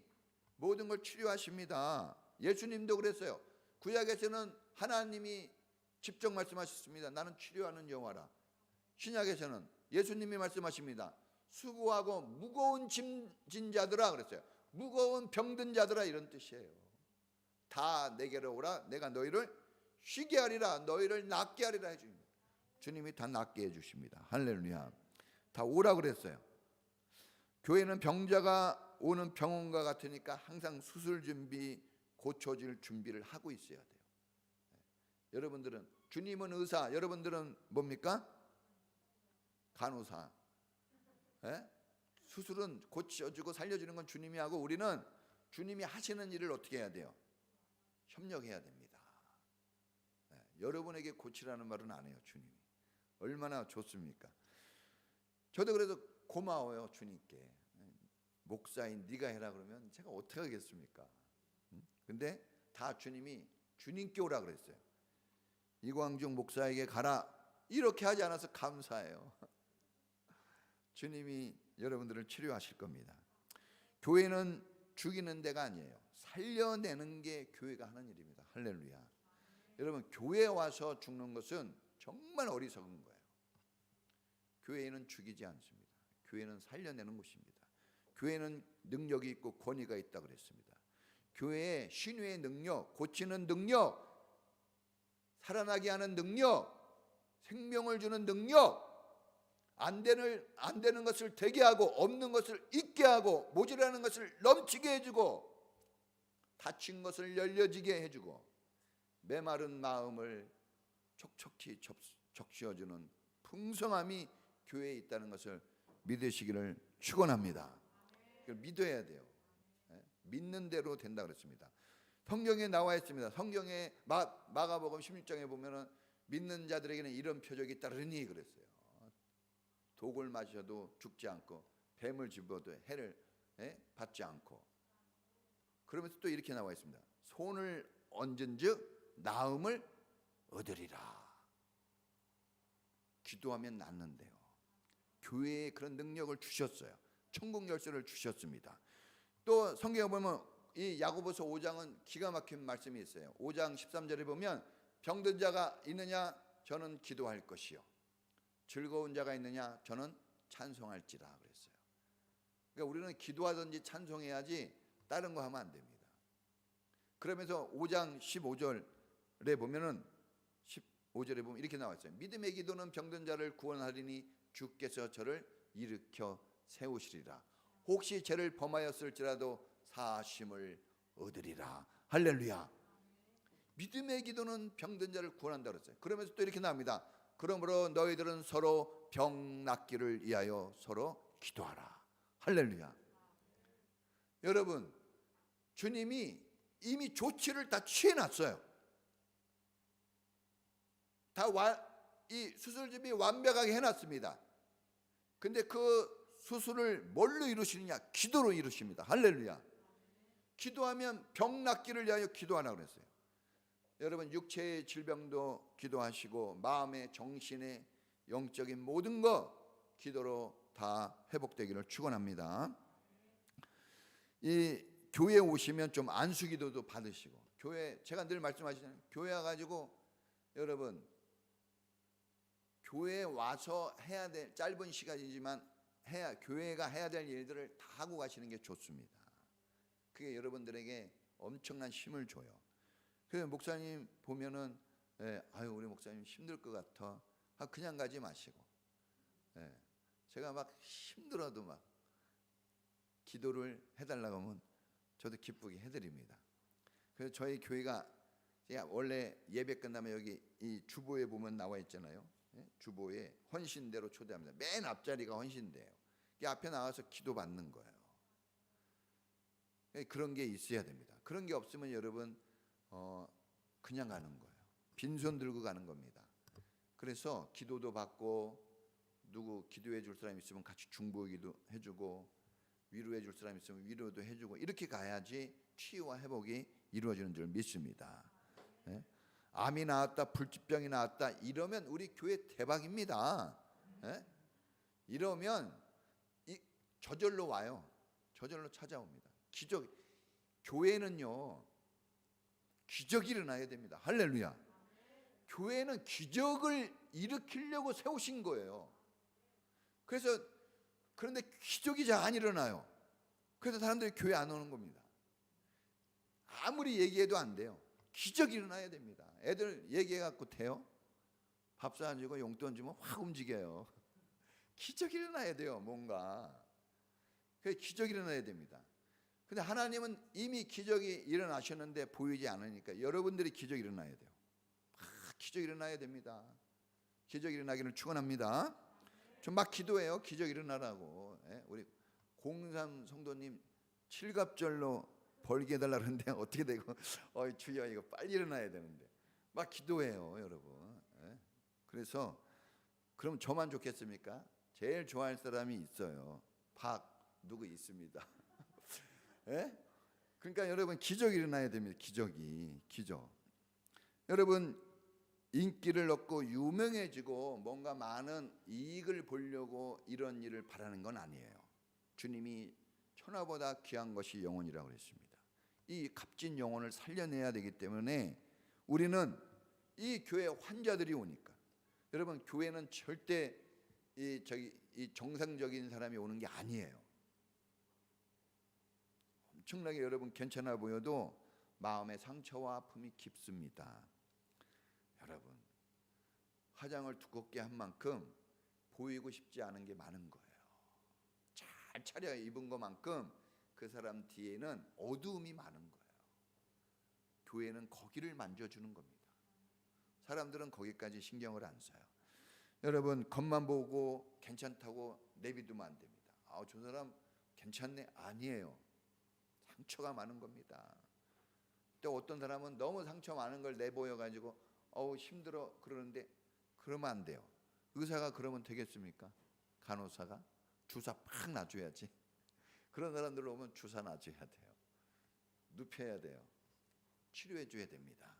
모든 걸 치료하십니다. 예수님도 그랬어요. 구약에서는 하나님이 직접 말씀하셨습니다. 나는 치료하는 여호와라. 신약에서는 예수님이 말씀하십니다. 수고하고 무거운 짐진 자들아 그랬어요. 무거운 병든 자들아, 이런 뜻이에요. 다 내게로 오라. 내가 너희를 쉬게 하리라. 너희를 낫게 하리라 해줍니다. 주님이 다 낫게 해주십니다. 할렐루야. 다 오라 그랬어요. 교회는 병자가 오는 병원과 같으니까 항상 수술 준비, 고쳐질 준비를 하고 있어야 돼요. 여러분들은, 주님은 의사, 여러분들은 뭡니까? 간호사. 수술은 고쳐주고 살려주는 건 주님이 하고, 우리는 주님이 하시는 일을 어떻게 해야 돼요? 협력해야 됩니다. 여러분에게 고치라는 말은 안 해요. 주님이 얼마나 좋습니까? 저도 그래서 고마워요. 주님께. 목사인 네가 해라 그러면 제가 어떻게 하겠습니까? 근데 다 주님께 오라 그랬어요. 이광중 목사에게 가라, 이렇게 하지 않아서 감사해요. 주님이 여러분들을 치료하실 겁니다. 교회는 죽이는 데가 아니에요. 살려내는 게 교회가 하는 일입니다. 할렐루야. 여러분, 교회에 와서 죽는 것은 정말 어리석은 거예요. 교회는 죽이지 않습니다. 교회는 살려내는 곳입니다. 교회는 능력이 있고 권위가 있다 그랬습니다. 교회의 신유의 능력, 고치는 능력, 살아나게 하는 능력, 생명을 주는 능력, 안 되는 것을 되게 하고, 없는 것을 있게 하고, 모자라는 것을 넘치게 해주고, 다친 것을 열려지게 해주고, 메마른 마음을 촉촉히 적셔주는 풍성함이 교회에 있다는 것을 믿으시기를 축원합니다. 그걸 믿어야 돼요. 믿는 대로 된다 그랬습니다. 성경에 나와 있습니다. 성경에 마가복음 16장에 보면은 믿는 자들에게는 이런 표적이 따르니 그랬어요. 독을 마셔도 죽지 않고, 뱀을 집어도 해를 받지 않고. 그러면서 또 이렇게 나와 있습니다. 손을 얹은즉 나음을 얻으리라. 기도하면 낫는데요. 교회에 그런 능력을 주셨어요. 천국 열쇠를 주셨습니다. 또 성경에 보면 이 야고보서 5장은 기가 막힌 말씀이 있어요. 5장 13절에 보면 병든 자가 있느냐 저는 기도할 것이요 즐거운 자가 있느냐 저는 찬송할지라 그랬어요. 그러니까 우리는 기도하든지 찬송해야지 다른 거 하면 안 됩니다. 그러면서 5장 15절에 보면은 15절에 보면 이렇게 나와 있어요. 믿음의 기도는 병든 자를 구원하리니 주께서 저를 일으켜 세우시리라. 혹시 죄를 범하였을지라도 사하심을 얻으리라. 할렐루야. 믿음의 기도는 병든 자를 구원한다 그랬어요. 그러면서 또 이렇게 나옵니다. 그러므로 너희들은 서로 병 낫기를 위하여 서로 기도하라. 할렐루야. 여러분, 주님이 이미 조치를 다 취해놨어요. 이 수술집이 완벽하게 해놨습니다. 근데 그 수술을 뭘로 이루시느냐? 기도로 이루십니다. 할렐루야. 기도하면 병 낫기를 위하여 기도하라고 그랬어요. 여러분, 육체의 질병도 기도하시고 마음의, 정신의, 영적인 모든 거 기도로 다 회복되기를 축원합니다. 이 교회 오시면 좀 안수기도도 받으시고, 교회 제가 늘 말씀하시잖아요. 교회 와가지고 여러분 교회에 와서 해야 될 짧은 시간이지만 교회가 해야 될 일들을 다 하고 가시는 게 좋습니다. 그게 여러분들에게 엄청난 힘을 줘요. 그래서 목사님 보면은 아유 우리 목사님 힘들 것 같아. 그냥 가지 마시고 제가 막 힘들어도 막 기도를 해달라고 하면 저도 기쁘게 해드립니다. 그래서 저희 교회가 원래 예배 끝나면 여기 이 주보에 보면 나와 있잖아요. 주보에 헌신대로 초대합니다. 맨 앞자리가 헌신대예요. 이 앞에 나와서 기도 받는 거예요. 그런 게 있어야 됩니다. 그런 게 없으면 여러분 그냥 가는 거예요. 빈손 들고 가는 겁니다. 그래서 기도도 받고 누구 기도해 줄 사람 있으면 같이 중보기도 해주고 위로해 줄 사람 있으면 위로도 해주고 이렇게 가야지 치유와 회복이 이루어지는 줄 믿습니다. 암이 나왔다, 불치병이 나왔다 이러면 우리 교회 대박입니다. 이러면 저절로 와요. 저절로 찾아옵니다. 교회는요 기적이 일어나야 됩니다. 할렐루야. 교회는 기적을 일으키려고 세우신 거예요. 그런데 기적이 잘 안 일어나요. 그래서 사람들이 교회 안 오는 겁니다. 아무리 얘기해도 안 돼요. 기적이 일어나야 됩니다. 애들 얘기해갖고 돼요? 밥 사주고 용돈 주면 확 움직여요. 기적이 일어나야 돼요. 뭔가 기적이 일어나야 됩니다. 근데 하나님은 이미 기적이 일어나셨는데 보이지 않으니까 여러분들이 기적이 일어나야 돼요. 기적이 일어나야 됩니다. 기적이 일어나기를 축원합니다. 좀 막 기도해요. 기적이 일어나라고. 우리 03 성도님 칠갑절로 벌게 해달라 그러는데 어떻게 되고 주여 이거 빨리 일어나야 되는데 막 기도해요 여러분. 그래서 그럼 저만 좋겠습니까? 제일 좋아할 사람이 있어요. 누구 있습니다. 그러니까 여러분 기적이 일어나야 됩니다. 기적. 여러분 인기를 얻고 유명해지고 뭔가 많은 이익을 보려고 이런 일을 바라는 건 아니에요. 주님이 천하보다 귀한 것이 영혼이라고 그랬습니다. 이 값진 영혼을 살려내야 되기 때문에 우리는 이 교회 환자들이 오니까 여러분 교회는 절대 이 정상적인 사람이 오는 게 아니에요. 엄청나게 여러분 괜찮아 보여도 마음의 상처와 아픔이 깊습니다. 여러분 화장을 두껍게 한 만큼 보이고 싶지 않은 게 많은 거예요. 잘 차려 입은 것만큼 그 사람 뒤에는 어두움이 많은 거예요. 교회는 거기를 만져주는 겁니다. 사람들은 거기까지 신경을 안 써요. 여러분 겉만 보고 괜찮다고 내비두면 안 됩니다. 저 사람 괜찮네? 아니에요. 상처가 많은 겁니다. 또 어떤 사람은 너무 상처 많은 걸 내보여가지고 힘들어 그러는데 그러면 안 돼요. 의사가 그러면 되겠습니까? 간호사가 주사 팍 놔줘야지. 그런 사람들 오면 주사 놔줘야 돼요. 눕혀야 돼요. 치료해 줘야 됩니다.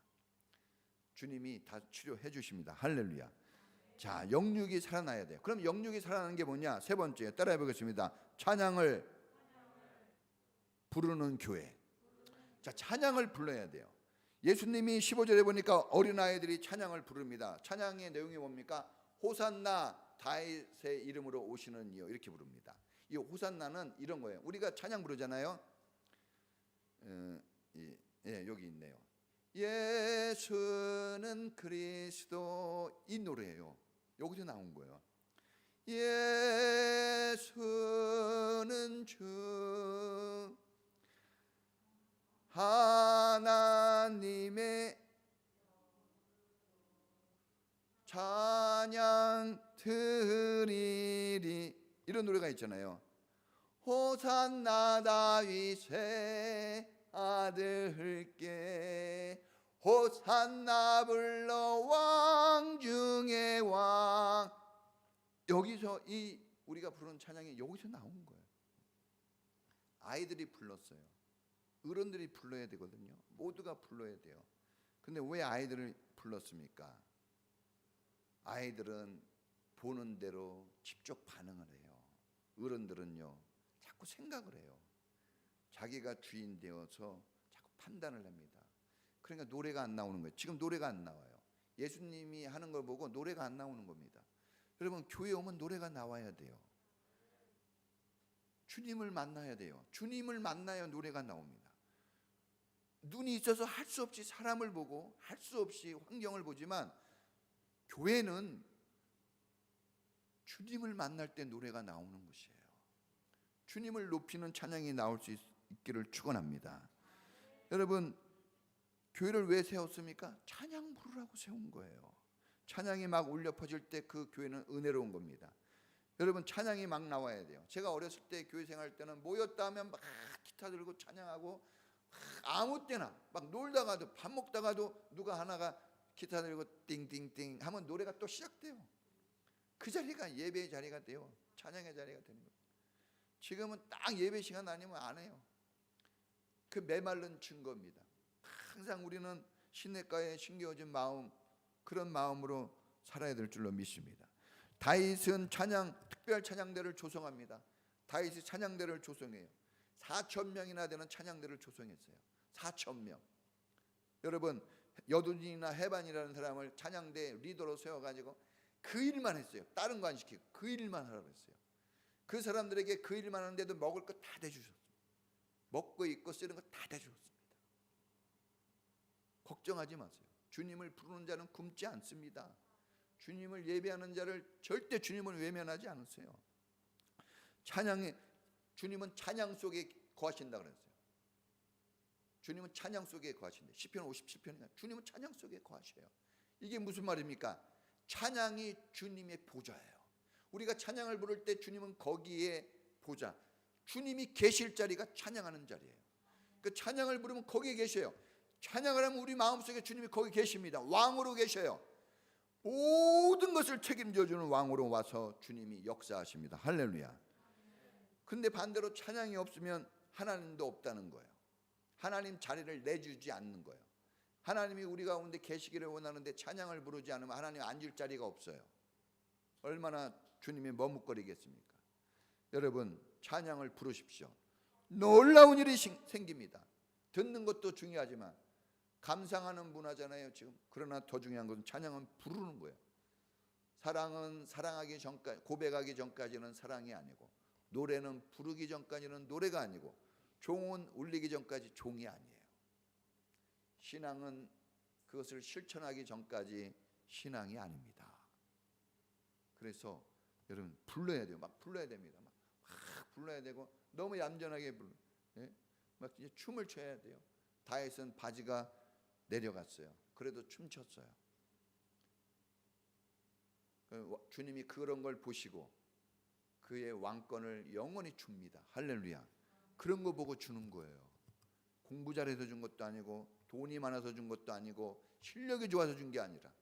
주님이 다 치료해 주십니다. 할렐루야. 자, 영육이 살아나야 돼요. 그럼 영육이 살아나는 게 뭐냐? 세 번째 따라해 보겠습니다. 찬양을 부르는 교회. 자, 찬양을 불러야 돼요. 예수님이 15절에 보니까 어린아이들이 찬양을 부릅니다. 찬양의 내용이 뭡니까? 호산나 다윗의 이름으로 오시는 이여, 이렇게 부릅니다. 이 호산나는 이런 거예요. 우리가 찬양 부르잖아요. 여기 있네요. 예수는 그리스도, 이 노래예요. 여기서 나온 거예요. 예수는 주 하나님의 찬양 드리리, 이런 노래가 있잖아요. 호산나 다윗의 아들께 호산나 불러 왕 중의 왕. 여기서 이 우리가 부르는 찬양이 여기서 나온 거예요. 아이들이 불렀어요. 어른들이 불러야 되거든요. 모두가 불러야 돼요. 근데 왜 아이들을 불렀습니까? 아이들은 보는 대로 직접 반응을 해요. 어른들은요, 자꾸 생각을 해요. 자기가 주인 되어서 자꾸 판단을 합니다. 그러니까 노래가 안 나오는 거예요. 지금 노래가 안 나와요. 예수님이 하는 걸 보고 노래가 안 나오는 겁니다. 여러분, 교회 오면 노래가 나와야 돼요. 주님을 만나야 돼요. 주님을 만나야 노래가 나옵니다. 눈이 있어서 할 수 없이 사람을 보고 할 수 없이 환경을 보지만, 교회는 주님을 만날 때 노래가 나오는 것이에요. 주님을 높이는 찬양이 나올 수 있기를 축원합니다. 여러분, 교회를 왜 세웠습니까? 찬양 부르라고 세운 거예요. 찬양이 막 울려 퍼질 때 그 교회는 은혜로운 겁니다. 여러분, 찬양이 막 나와야 돼요. 제가 어렸을 때 교회 생활 때는 모였다 하면 막 기타 들고 찬양하고, 아무 때나 막 놀다가도 밥 먹다가도 누가 하나가 기타 들고 띵띵띵 하면 노래가 또 시작돼요. 그 자리가 예배의 자리가 돼요. 찬양의 자리가 되는 거예요. 지금은 딱 예배 시간 아니면 안 해요. 그 메말른 증거입니다. 항상 우리는 시냇가에 심겨진 마음, 그런 마음으로 살아야 될 줄로 믿습니다. 다윗은 특별 찬양대를 조성합니다. 다윗이 찬양대를 조성해요. 4,000명이나 되는 찬양대를 조성했어요. 4,000명. 여러분, 여둔이나 해반이라는 사람을 찬양대 리더로 세워가지고 그 일만 했어요. 다른 거 안 시키고 그 일만 하라고 했어요. 그 사람들에게 그 일만 하는데도 먹을 거 다 대주셨어요. 먹고 입고 쓰는 거 다 대주셨습니다. 걱정하지 마세요. 주님을 부르는 자는 굶지 않습니다. 주님을 예배하는 자를 절대 주님을 외면하지 않으세요. 주님은 찬양 속에 거하신다 그랬어요. 주님은 찬양 속에 거하신다. 시편 57편에 주님은 찬양 속에 거하셔요. 이게 무슨 말입니까? 찬양이 주님의 보좌예요. 우리가 찬양을 부를 때 주님은 거기에 보좌, 주님이 계실 자리가 찬양하는 자리예요. 그 찬양을 부르면 거기에 계셔요. 찬양을 하면 우리 마음속에 주님이 거기 계십니다. 왕으로 계셔요. 모든 것을 책임져 주는 왕으로 와서 주님이 역사하십니다. 할렐루야. 근데 반대로 찬양이 없으면 하나님도 없다는 거예요. 하나님 자리를 내주지 않는 거예요. 하나님이 우리 가운데 계시기를 원하는데 찬양을 부르지 않으면 하나님 앉을 자리가 없어요. 얼마나 주님이 머뭇거리겠습니까? 여러분, 찬양을 부르십시오. 놀라운 일이 생깁니다. 듣는 것도 중요하지만 감상하는 문화잖아요 지금. 그러나 더 중요한 것은 찬양은 부르는 거예요. 사랑은 사랑하기 전까지, 고백하기 전까지는 사랑이 아니고, 노래는 부르기 전까지는 노래가 아니고, 종은 울리기 전까지 종이 아니에요. 신앙은 그것을 실천하기 전까지 신앙이 아닙니다. 그래서 여러분, 불러야 돼요. 막 불러야 됩니다. 막 불러야 되고, 너무 얌전하게 막 이제 춤을 춰야 돼요. 다윗은 바지가 내려갔어요. 그래도 춤췄어요. 주님이 그런 걸 보시고 그의 왕권을 영원히 줍니다. 할렐루야. 그런 거 보고 주는 거예요. 공부 잘해서 준 것도 아니고, 돈이 많아서 준 것도 아니고, 실력이 좋아서 준 게 아니라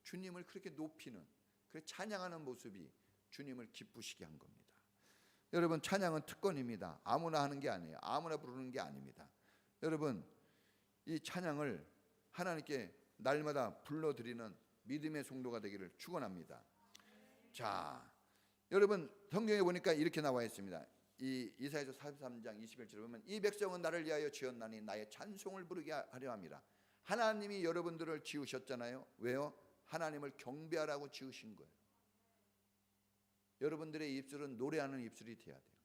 주님을 그렇게 높이는, 그렇게 찬양하는 모습이 주님을 기쁘시게 한 겁니다. 여러분, 찬양은 특권입니다. 아무나 하는 게 아니에요. 아무나 부르는 게 아닙니다. 여러분, 이 찬양을 하나님께 날마다 불러드리는 믿음의 성도가 되기를 축원합니다. 자, 여러분, 성경에 보니까 이렇게 나와 있습니다. 이 이사야서 43장 21절에 보면 이 백성은 나를 위하여 지었나니 나의 찬송을 부르게 하려 함이라. 하나님이 여러분들을 지으셨잖아요. 왜요? 하나님을 경배하라고 지으신 거예요. 여러분들의 입술은 노래하는 입술이 돼야 돼요.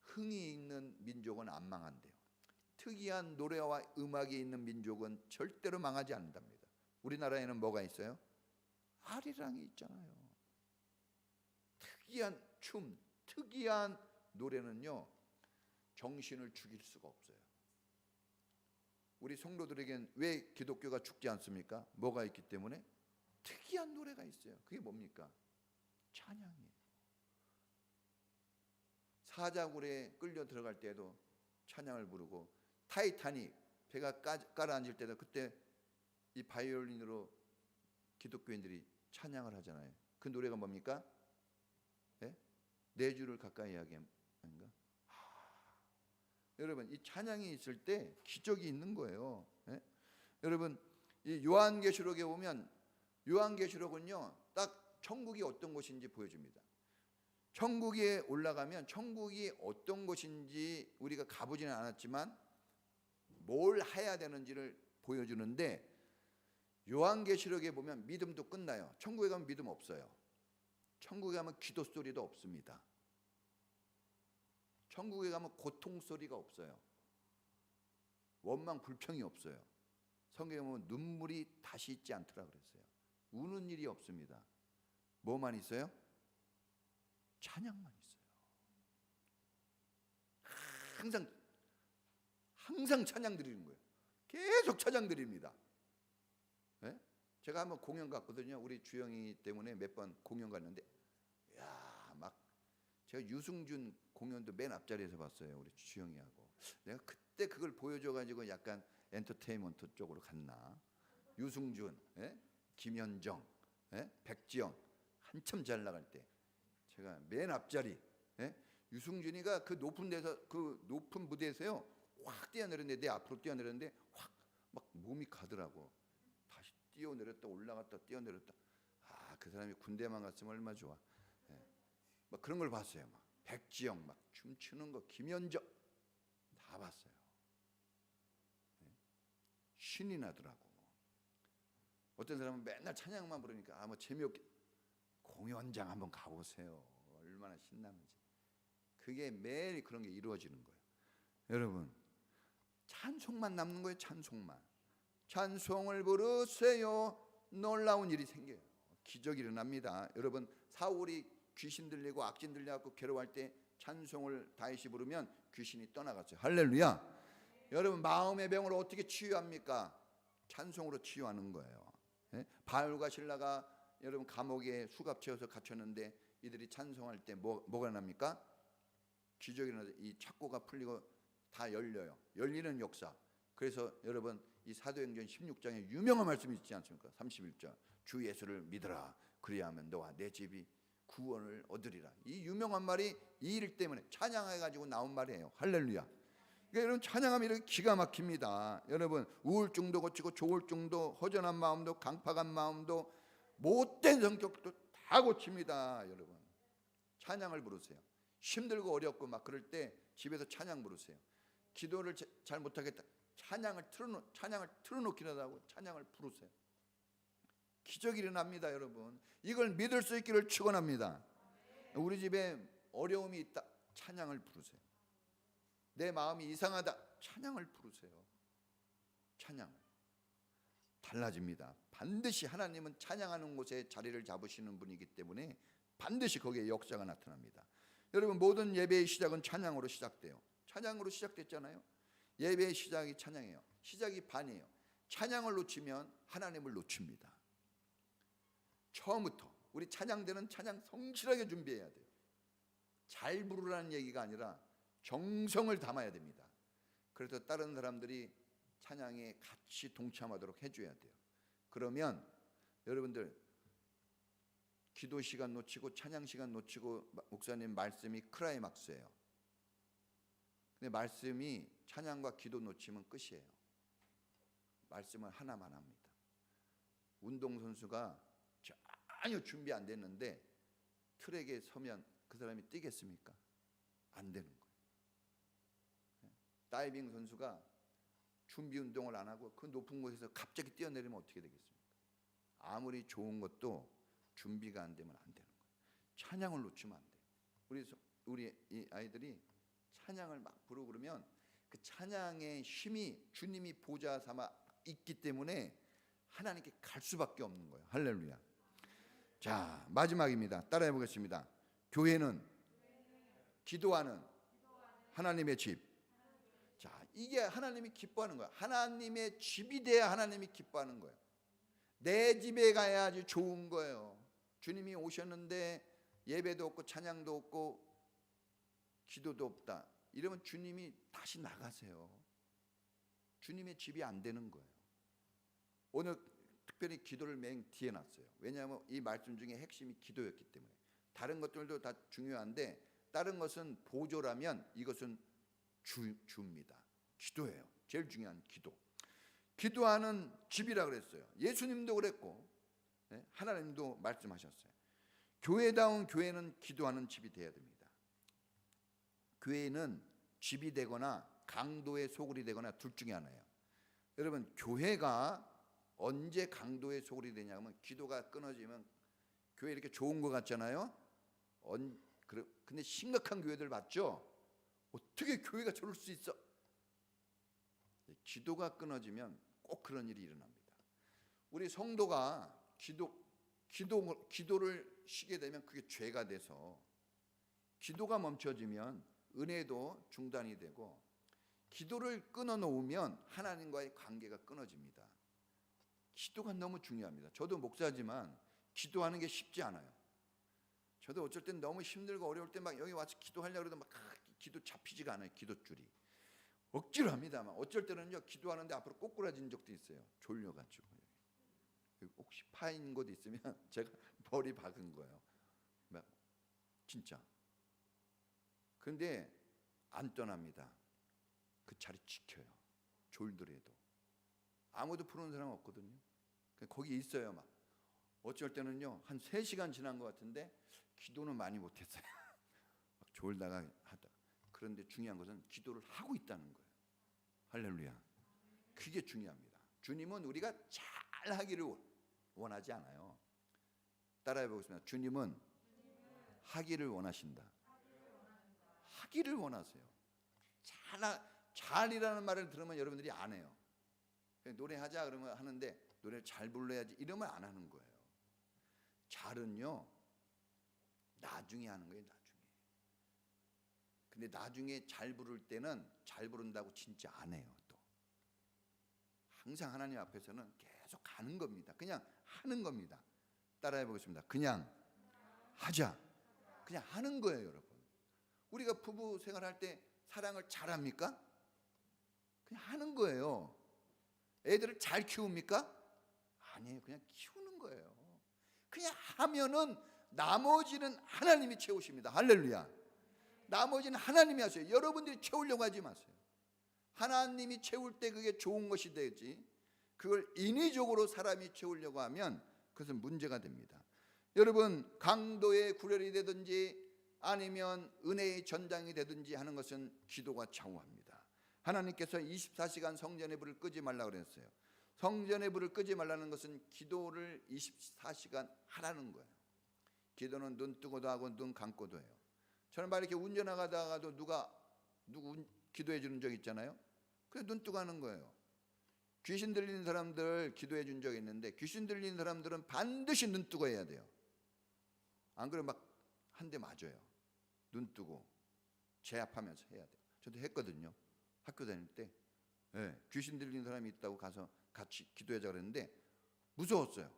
흥이 있는 민족은 안 망한대요. 특이한 노래와 음악이 있는 민족은 절대로 망하지 않는답니다. 우리나라에는 뭐가 있어요? 아리랑이 있잖아요. 특이한 춤, 특이한 노래는요 정신을 죽일 수가 없어요. 우리 성도들에겐 왜 기독교가 죽지 않습니까? 뭐가 있기 때문에? 특이한 노래가 있어요. 그게 뭡니까? 찬양이에요. 사자굴에 끌려 들어갈 때도 찬양을 부르고, 타이타닉 배가 가라앉을 때도 그때 이 바이올린으로 기독교인들이 찬양을 하잖아요. 그 노래가 뭡니까? 네? 네 줄을 가까이 하게 아닌가? 여러분 이 찬양이 있을 때 기적이 있는 거예요. 네? 여러분 이 요한계시록에 보면, 요한계시록은요 딱 천국이 어떤 곳인지 보여줍니다. 천국에 올라가면 천국이 어떤 곳인지 우리가 가보지는 않았지만 뭘 해야 되는지를 보여주는데, 요한계시록에 보면 믿음도 끝나요. 천국에 가면 믿음 없어요. 천국에 가면 기도 소리도 없습니다. 천국에 가면 고통 소리가 없어요. 원망 불평이 없어요. 성경에 보면 눈물이 다시 있지 않더라 그랬어요. 우는 일이 없습니다. 뭐만 있어요? 찬양만 있어요. 항상 찬양 드리는 거예요. 계속 찬양 드립니다. 네? 제가 한번 공연 갔거든요. 우리 주영이 때문에 몇 번 공연 갔는데, 야, 막 제가 유승준 공연도 맨 앞자리에서 봤어요. 우리 주영이하고. 내가 그때 그걸 보여줘가지고 약간 엔터테인먼트 쪽으로 갔나? 유승준, 김현정, 백지영 한참 잘 나갈 때 제가 맨 앞자리. 유승준이가 그 높은 데서, 그 높은 무대에서요 확 뛰어내렸는데, 내 앞으로 뛰어내렸는데 확 막 몸이 가더라고. 다시 뛰어내렸다 올라갔다 뛰어내렸다. 아, 그 사람이 군대만 갔으면 얼마나 좋아. 막 그런 걸 봤어요. 막 백지영 막 춤추는 거, 김현정 다 봤어요. 신이 나더라고. 어떤 사람은 맨날 찬양만 부르니까 뭐 재미없게, 공연장 한번 가보세요. 얼마나 신나는지. 그게 매일 그런 게 이루어지는 거예요. 여러분 찬송만 남는 거예요. 찬송만. 찬송을 부르세요. 놀라운 일이 생겨요. 기적이 일어납니다. 여러분 사울이 귀신 들리고 악진 들려갖고 괴로워할 때 찬송을 다윗이 부르면 귀신이 떠나갔어요. 할렐루야. 여러분 마음의 병을 어떻게 치유합니까? 찬송으로 치유하는 거예요. 바울과 신라가 여러분 감옥에 수갑 채워서 갇혔는데 이들이 찬송할 때 뭐가 납니까? 기적이 일어나서 이 착고가 풀리고 다 열려요. 열리는 역사. 그래서 여러분 이 사도행전 16장에 유명한 말씀이 있지 않습니까? 31절 주 예수를 믿으라. 그리하면 너와 내 집이 구원을 얻으리라. 이 유명한 말이 이 일 때문에 찬양해가지고 나온 말이에요. 할렐루야. 그러니까 여러분 찬양하면 이렇게 기가 막힙니다. 여러분 우울증도 고치고 조울증도, 허전한 마음도, 강팍한 마음도, 못된 성격도 다 고칩니다. 여러분 찬양을 부르세요. 힘들고 어렵고 막 그럴 때 집에서 찬양 부르세요. 기도를 잘 못하겠다, 찬양을 틀어놓기라도 하고 찬양을 부르세요. 기적이 일어납니다. 여러분 이걸 믿을 수 있기를 축원합니다. 우리 집에 어려움이 있다, 찬양을 부르세요. 내 마음이 이상하다, 찬양을 부르세요. 찬양 달라집니다. 반드시 하나님은 찬양하는 곳에 자리를 잡으시는 분이기 때문에 반드시 거기에 역사가 나타납니다. 여러분 모든 예배의 시작은 찬양으로 시작돼요. 찬양으로 시작됐잖아요. 예배의 시작이 찬양이에요. 시작이 반이에요. 찬양을 놓치면 하나님을 놓칩니다. 처음부터 우리 찬양대는 찬양 성실하게 준비해야 돼요. 잘 부르라는 얘기가 아니라 정성을 담아야 됩니다. 그래서 다른 사람들이 찬양에 같이 동참하도록 해줘야 돼요. 그러면 여러분들 기도 시간 놓치고 찬양 시간 놓치고 목사님 말씀이 크라이막스예요. 근데 말씀이 찬양과 기도 놓치면 끝이에요. 말씀은 하나만 합니다. 운동선수가 전혀 준비 안 됐는데 트랙에 서면 그 사람이 뛰겠습니까? 안 되는 거예요. 다이빙 선수가 준비 운동을 안 하고 그 높은 곳에서 갑자기 뛰어내리면 어떻게 되겠습니까? 아무리 좋은 것도 준비가 안 되면 안 되는 거예요. 찬양을 놓치면 안 돼요. 우리 이 아이들이 찬양을 막 부르고 그러면 그 찬양의 힘이 주님이 보좌 삼아 있기 때문에 하나님께 갈 수밖에 없는 거예요. 할렐루야. 자, 마지막입니다. 따라해 보겠습니다. 교회는 기도하는 하나님의 집. 자, 이게 하나님이 기뻐하는 거야. 하나님의 집이 돼야 하나님이 기뻐하는 거예요. 내 집에 가야지 좋은 거예요. 주님이 오셨는데 예배도 없고 찬양도 없고 기도도 없다. 이러면 주님이 다시 나가세요. 주님의 집이 안 되는 거예요. 오늘 특별히 기도를 맨 뒤에 놨어요. 왜냐하면 이 말씀 중에 핵심이 기도였기 때문에. 다른 것들도 다 중요한데 다른 것은 보조라면 이것은 주입니다. 기도예요. 제일 중요한 기도. 기도하는 집이라 그랬어요. 예수님도 그랬고 하나님도 말씀하셨어요. 교회다운 교회는 기도하는 집이 되어야 됩니다. 교회는 집이 되거나 강도의 소굴이 되거나 둘 중에 하나예요. 여러분, 교회가 언제 강도의 소굴이 되냐면 기도가 끊어지면 교회 이렇게 좋은 것 같잖아요. 근데 심각한 교회들 봤죠? 어떻게 교회가 저럴 수 있어? 기도가 끊어지면 꼭 그런 일이 일어납니다. 우리 성도가 기도를 쉬게 되면 그게 죄가 돼서 기도가 멈춰지면 은혜도 중단이 되고 기도를 끊어놓으면 하나님과의 관계가 끊어집니다. 기도가 너무 중요합니다. 저도 목사지만 기도하는 게 쉽지 않아요. 저도 어쩔 땐 너무 힘들고 어려울 때 막 여기 와서 기도하려고 해도 막 기도 잡히지가 않아요. 기도줄이 억지로 합니다. 막 어쩔 때는요 기도하는데 앞으로 꼬꾸라진 적도 있어요. 졸려가지고. 혹시 파인 곳 있으면 제가 머리 박은 거예요. 막 진짜. 근데 안 떠납니다. 그 자리 지켜요. 졸더라도. 아무도 부르는 사람 없거든요. 거기 있어요. 막 어쩔 때는요 한 3시간 지난 것 같은데 기도는 많이 못했어요. 막 졸다가 하다. 그런데 중요한 것은 기도를 하고 있다는 거예요. 할렐루야. 그게 중요합니다. 주님은 우리가 잘 하기를 원하지 않아요. 따라해 보겠습니다. 주님은 하기를 원하신다. 하기를 원하세요. 잘이라는 말을 들으면 여러분들이 안 해요. 노래하자 그러면 하는데 노래를 잘 불러야지 이러면 안 하는 거예요. 잘은요 나중에 하는 거예요. 나중에. 근데 나중에 잘 부를 때는 잘 부른다고 진짜 안 해요. 또 항상 하나님 앞에서는 계속 가는 겁니다. 그냥 하는 겁니다. 따라해 보겠습니다. 그냥 하자. 그냥 하는 거예요. 여러분, 우리가 부부 생활할 때 사랑을 잘합니까? 그냥 하는 거예요. 애들을 잘 키웁니까? 아니에요. 그냥 키우는 거예요. 그냥 하면은 나머지는 하나님이 채우십니다. 할렐루야. 나머지는 하나님이 하세요. 여러분들이 채우려고 하지 마세요. 하나님이 채울 때 그게 좋은 것이 되지, 그걸 인위적으로 사람이 채우려고 하면 그것은 문제가 됩니다. 여러분, 강도의 구렬이 되든지 아니면 은혜의 전장이 되든지 하는 것은 기도가 좌우합니다. 하나님께서 24시간 성전의 불을 끄지 말라고 그랬어요. 성전의 불을 끄지 말라는 것은 기도를 24시간 하라는 거예요. 기도는 눈 뜨고도 하고 눈 감고도 해요. 저는 막 이렇게 운전하다가도 누구 기도해 주는 적 있잖아요. 그래 눈 뜨고 하는 거예요. 귀신 들리는 사람들 기도해 준 적 있는데 귀신 들리는 사람들은 반드시 눈 뜨고 해야 돼요. 안 그러면 막 한 대 맞아요. 눈 뜨고 제압하면서 해야 돼요. 저도 했거든요. 학교 다닐 때 귀신 들리는 사람이 있다고 가서 같이 기도하자 그랬는데 무서웠어요.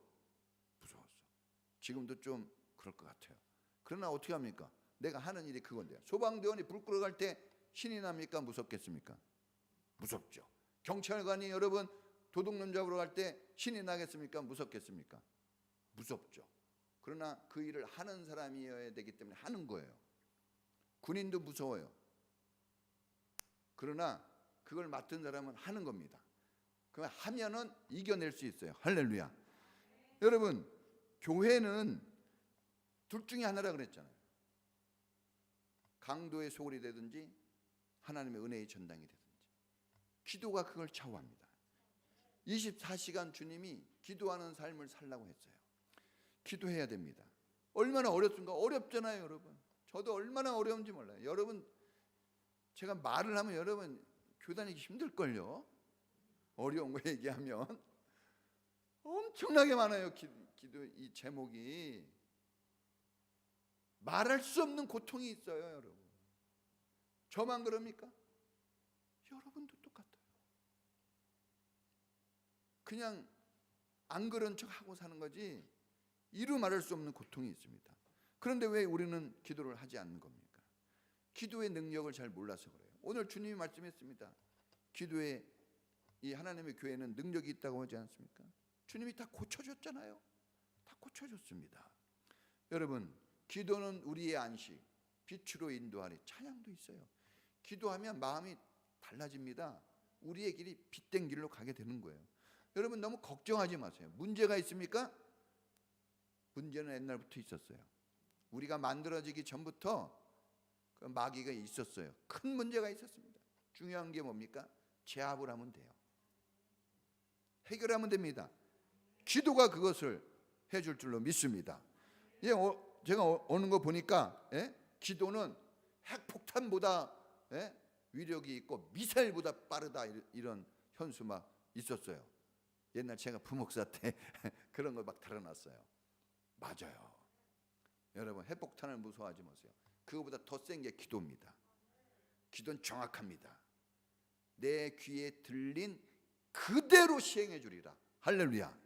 지금도 좀 그럴 것 같아요. 그러나 어떻게 합니까? 내가 하는 일이 그건데요. 소방대원이 불 끌어갈 때 신이 납니까? 무섭겠습니까? 무섭죠. 경찰관이 여러분 도둑놈 잡으러 갈 때 신이 나겠습니까? 무섭겠습니까? 무섭죠. 그러나 그 일을 하는 사람이어야 되기 때문에 하는 거예요. 군인도 무서워요. 그러나 그걸 맡은 사람은 하는 겁니다. 그 하면은 이겨낼 수 있어요. 할렐루야. 여러분, 교회는 둘 중에 하나라 그랬잖아요. 강도의 소굴이 되든지 하나님의 은혜의 전당이 되든지 기도가 그걸 좌우합니다. 24시간 주님이 기도하는 삶을 살라고 했어요. 기도해야 됩니다. 얼마나 어렵습니까? 어렵잖아요, 여러분. 저도 얼마나 어려운지 몰라요. 여러분, 제가 말을 하면 여러분 교회 다니기 힘들걸요. 어려운 거 얘기하면 엄청나게 많아요. 기도 이 제목이 말할 수 없는 고통이 있어요, 여러분. 저만 그럽니까? 여러분도 똑같아요. 그냥 안 그런 척 하고 사는 거지 이루 말할 수 없는 고통이 있습니다. 그런데 왜 우리는 기도를 하지 않는 겁니까? 기도의 능력을 잘 몰라서 그래요. 오늘 주님이 말씀했습니다. 기도에 이 하나님의 교회는 능력이 있다고 하지 않습니까? 주님이 다 고쳐줬잖아요. 다 고쳐줬습니다. 여러분, 기도는 우리의 안식, 빛으로 인도하리. 찬양도 있어요. 기도하면 마음이 달라집니다. 우리의 길이 빛된 길로 가게 되는 거예요. 여러분, 너무 걱정하지 마세요. 문제가 있습니까? 문제는 옛날부터 있었어요. 우리가 만들어지기 전부터 그 마귀가 있었어요. 큰 문제가 있었습니다. 중요한 게 뭡니까? 제압을 하면 돼요. 해결하면 됩니다. 기도가 그것을 해줄 줄로 믿습니다. 제가 오는 거 보니까 기도는 핵폭탄보다 위력이 있고 미사일보다 빠르다, 이런 현수 막 있었어요. 옛날 제가 부목사 때 그런 거 막 달아놨어요. 맞아요. 여러분, 핵폭탄을 무서워하지 마세요. 그거보다 더 센 게 기도입니다. 기도는 정확합니다. 내 귀에 들린 그대로 시행해 주리라. 할렐루야.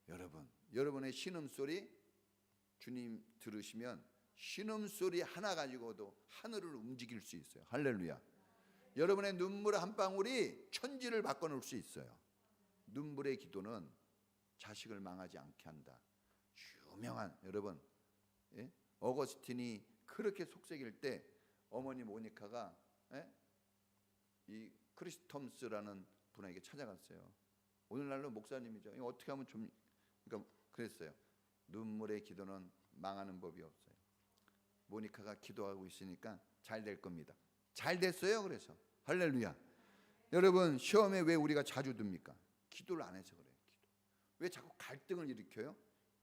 여러분, 여러분의 신음소리 주님 들으시면 신음소리 하나 가지고도 하늘을 움직일 수 있어요. 할렐루야. 여러분의 눈물 한 방울이 천지를 바꿔놓을 수 있어요. 눈물의 기도는 자식을 망하지 않게 한다. 유명한, 여러분, 어거스틴이 그렇게 속삭일 때 어머니 모니카가 이 크리스톰스라는 분에게 찾아갔어요. 오늘날로 목사님이죠. 이거 어떻게 하면 좀, 그러니까 그랬어요. 눈물의 기도는 망하는 법이 없어요. 모니카가 기도하고 있으니까 잘 될 겁니다. 잘 됐어요. 그래서 할렐루야. 여러분, 시험에 왜 우리가 자주 듭니까? 기도를 안 해서 그래요. 기도. 왜 자꾸 갈등을 일으켜요?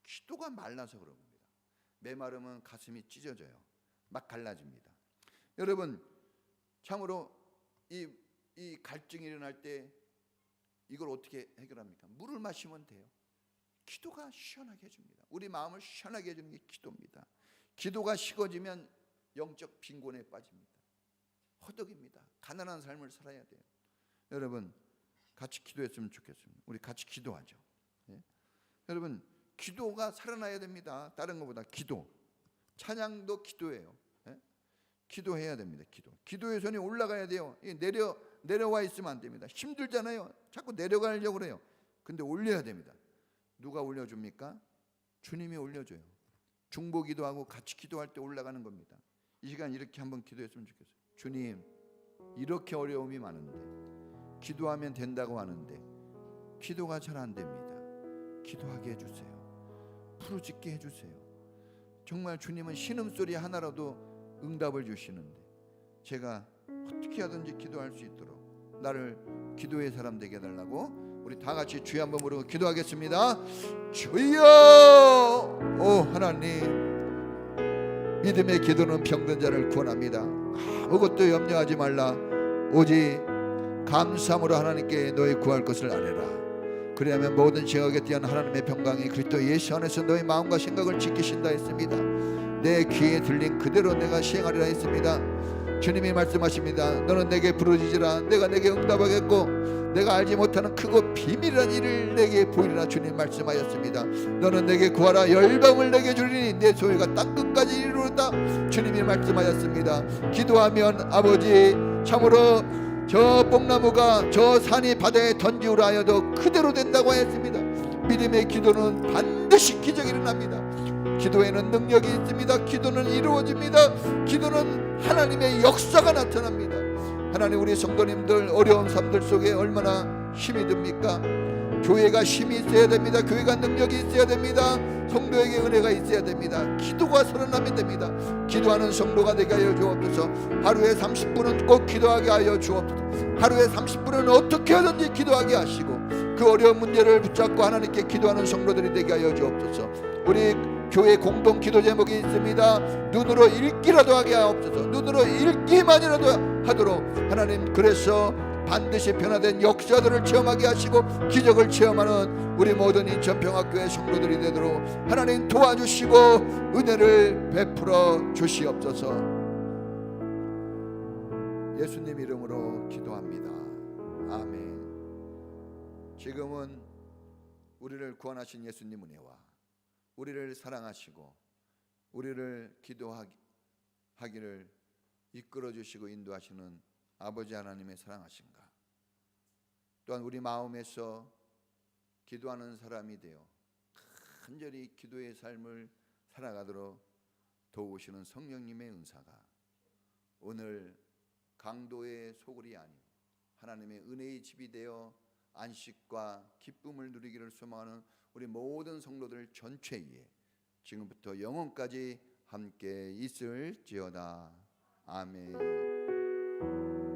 기도가 말라서 그런 겁니다. 메마르면 가슴이 찢어져요. 막 갈라집니다. 여러분, 참으로 이 갈증이 일어날 때 이걸 어떻게 해결합니까? 물을 마시면 돼요. 기도가 시원하게 해줍니다. 우리 마음을 시원하게 해주는 게 기도입니다. 기도가 식어지면 영적 빈곤에 빠집니다. 허덕입니다. 가난한 삶을 살아야 돼요. 여러분, 같이 기도했으면 좋겠습니다. 우리 같이 기도하죠. 여러분, 기도가 살아나야 됩니다. 다른 것보다 기도, 찬양도 기도예요. 기도해야 됩니다. 기도의 손이 올라가야 돼요. 내려와 있으면 안 됩니다. 힘들잖아요. 자꾸 내려가려고 그래요. 근데 올려야 됩니다. 누가 올려줍니까? 주님이 올려줘요. 중보기도하고 같이 기도할 때 올라가는 겁니다. 이 시간 이렇게 한번 기도했으면 좋겠어요. 주님, 이렇게 어려움이 많은데, 기도하면 된다고 하는데 기도가 잘 안 됩니다. 기도하게 해주세요. 부르짖게 해주세요. 정말 주님은 신음소리 하나라도 응답을 주시는데 제가 어떻게 하든지 기도할 수 있도록 나를 기도의 사람 되게 해달라고 우리 다 같이 주여 한번 부르고 기도하겠습니다. 주여! 오 하나님, 믿음의 기도는 병든 자를 구원합니다. 아무것도 염려하지 말라. 오직 감사함으로 하나님께 너희 구할 것을 아뢰라. 그리하면 모든 죄악에 대한 하나님의 평강이 그리스도 예수 안에서 너희 마음과 생각을 지키신다 했습니다. 내 귀에 들린 그대로 내가 시행하리라 했습니다. 주님이 말씀하십니다. 너는 내게 부르짖으라. 내가 내게 응답하겠고 내가 알지 못하는 크고 비밀한 일을 내게 보이리라. 주님 말씀하셨습니다. 너는 내게 구하라. 열방을 내게 주리니 내 소유가 땅끝까지 이르렀다. 주님이 말씀하셨습니다. 기도하면 아버지, 참으로 저 뽕나무가 저 산이 바다에 던지우라 하여도 그대로 된다고 했습니다. 믿음의 기도는 반드시 기적이 일어납니다. 기도에는 능력이 있습니다. 기도는 이루어집니다. 기도는 하나님의 역사가 나타납니다. 하나님, 우리 성도님들 어려운 삶들 속에 얼마나 힘이 듭니까? 교회가 힘이 있어야 됩니다. 교회가 능력이 있어야 됩니다. 성도에게 은혜가 있어야 됩니다. 기도가 살아나면 됩니다. 기도하는 성도가 되게 하여 주옵소서. 하루에 30분은 꼭 기도하게 하여 주옵소서. 하루에 30분은 어떻게 하든지 기도하게 하시고 그 어려운 문제를 붙잡고 하나님께 기도하는 성도들이 되게 하여 주옵소서. 우리 교회 공동 기도 제목이 있습니다. 눈으로 읽기라도 하게 하옵소서. 눈으로 읽기만이라도 하도록 하나님, 그래서 반드시 변화된 역사들을 체험하게 하시고 기적을 체험하는 우리 모든 인천평화교회 성도들이 되도록 하나님 도와주시고 은혜를 베풀어 주시옵소서. 예수님 이름으로 기도합니다. 아멘. 지금은 우리를 구원하신 예수님 은혜와 우리를 사랑하시고 우리를 기도하기를 이끌어 주시고 인도하시는 아버지 하나님의 사랑하신가, 또한 우리 마음에서 기도하는 사람이 되어 간절히 기도의 삶을 살아가도록 도우시는 성령님의 은사가 오늘 강도의 소굴이 아닌 하나님의 은혜의 집이 되어 안식과 기쁨을 누리기를 소망하는 우리 모든 성도들 전체에 지금부터 영원까지 함께 있을지어다. 아멘.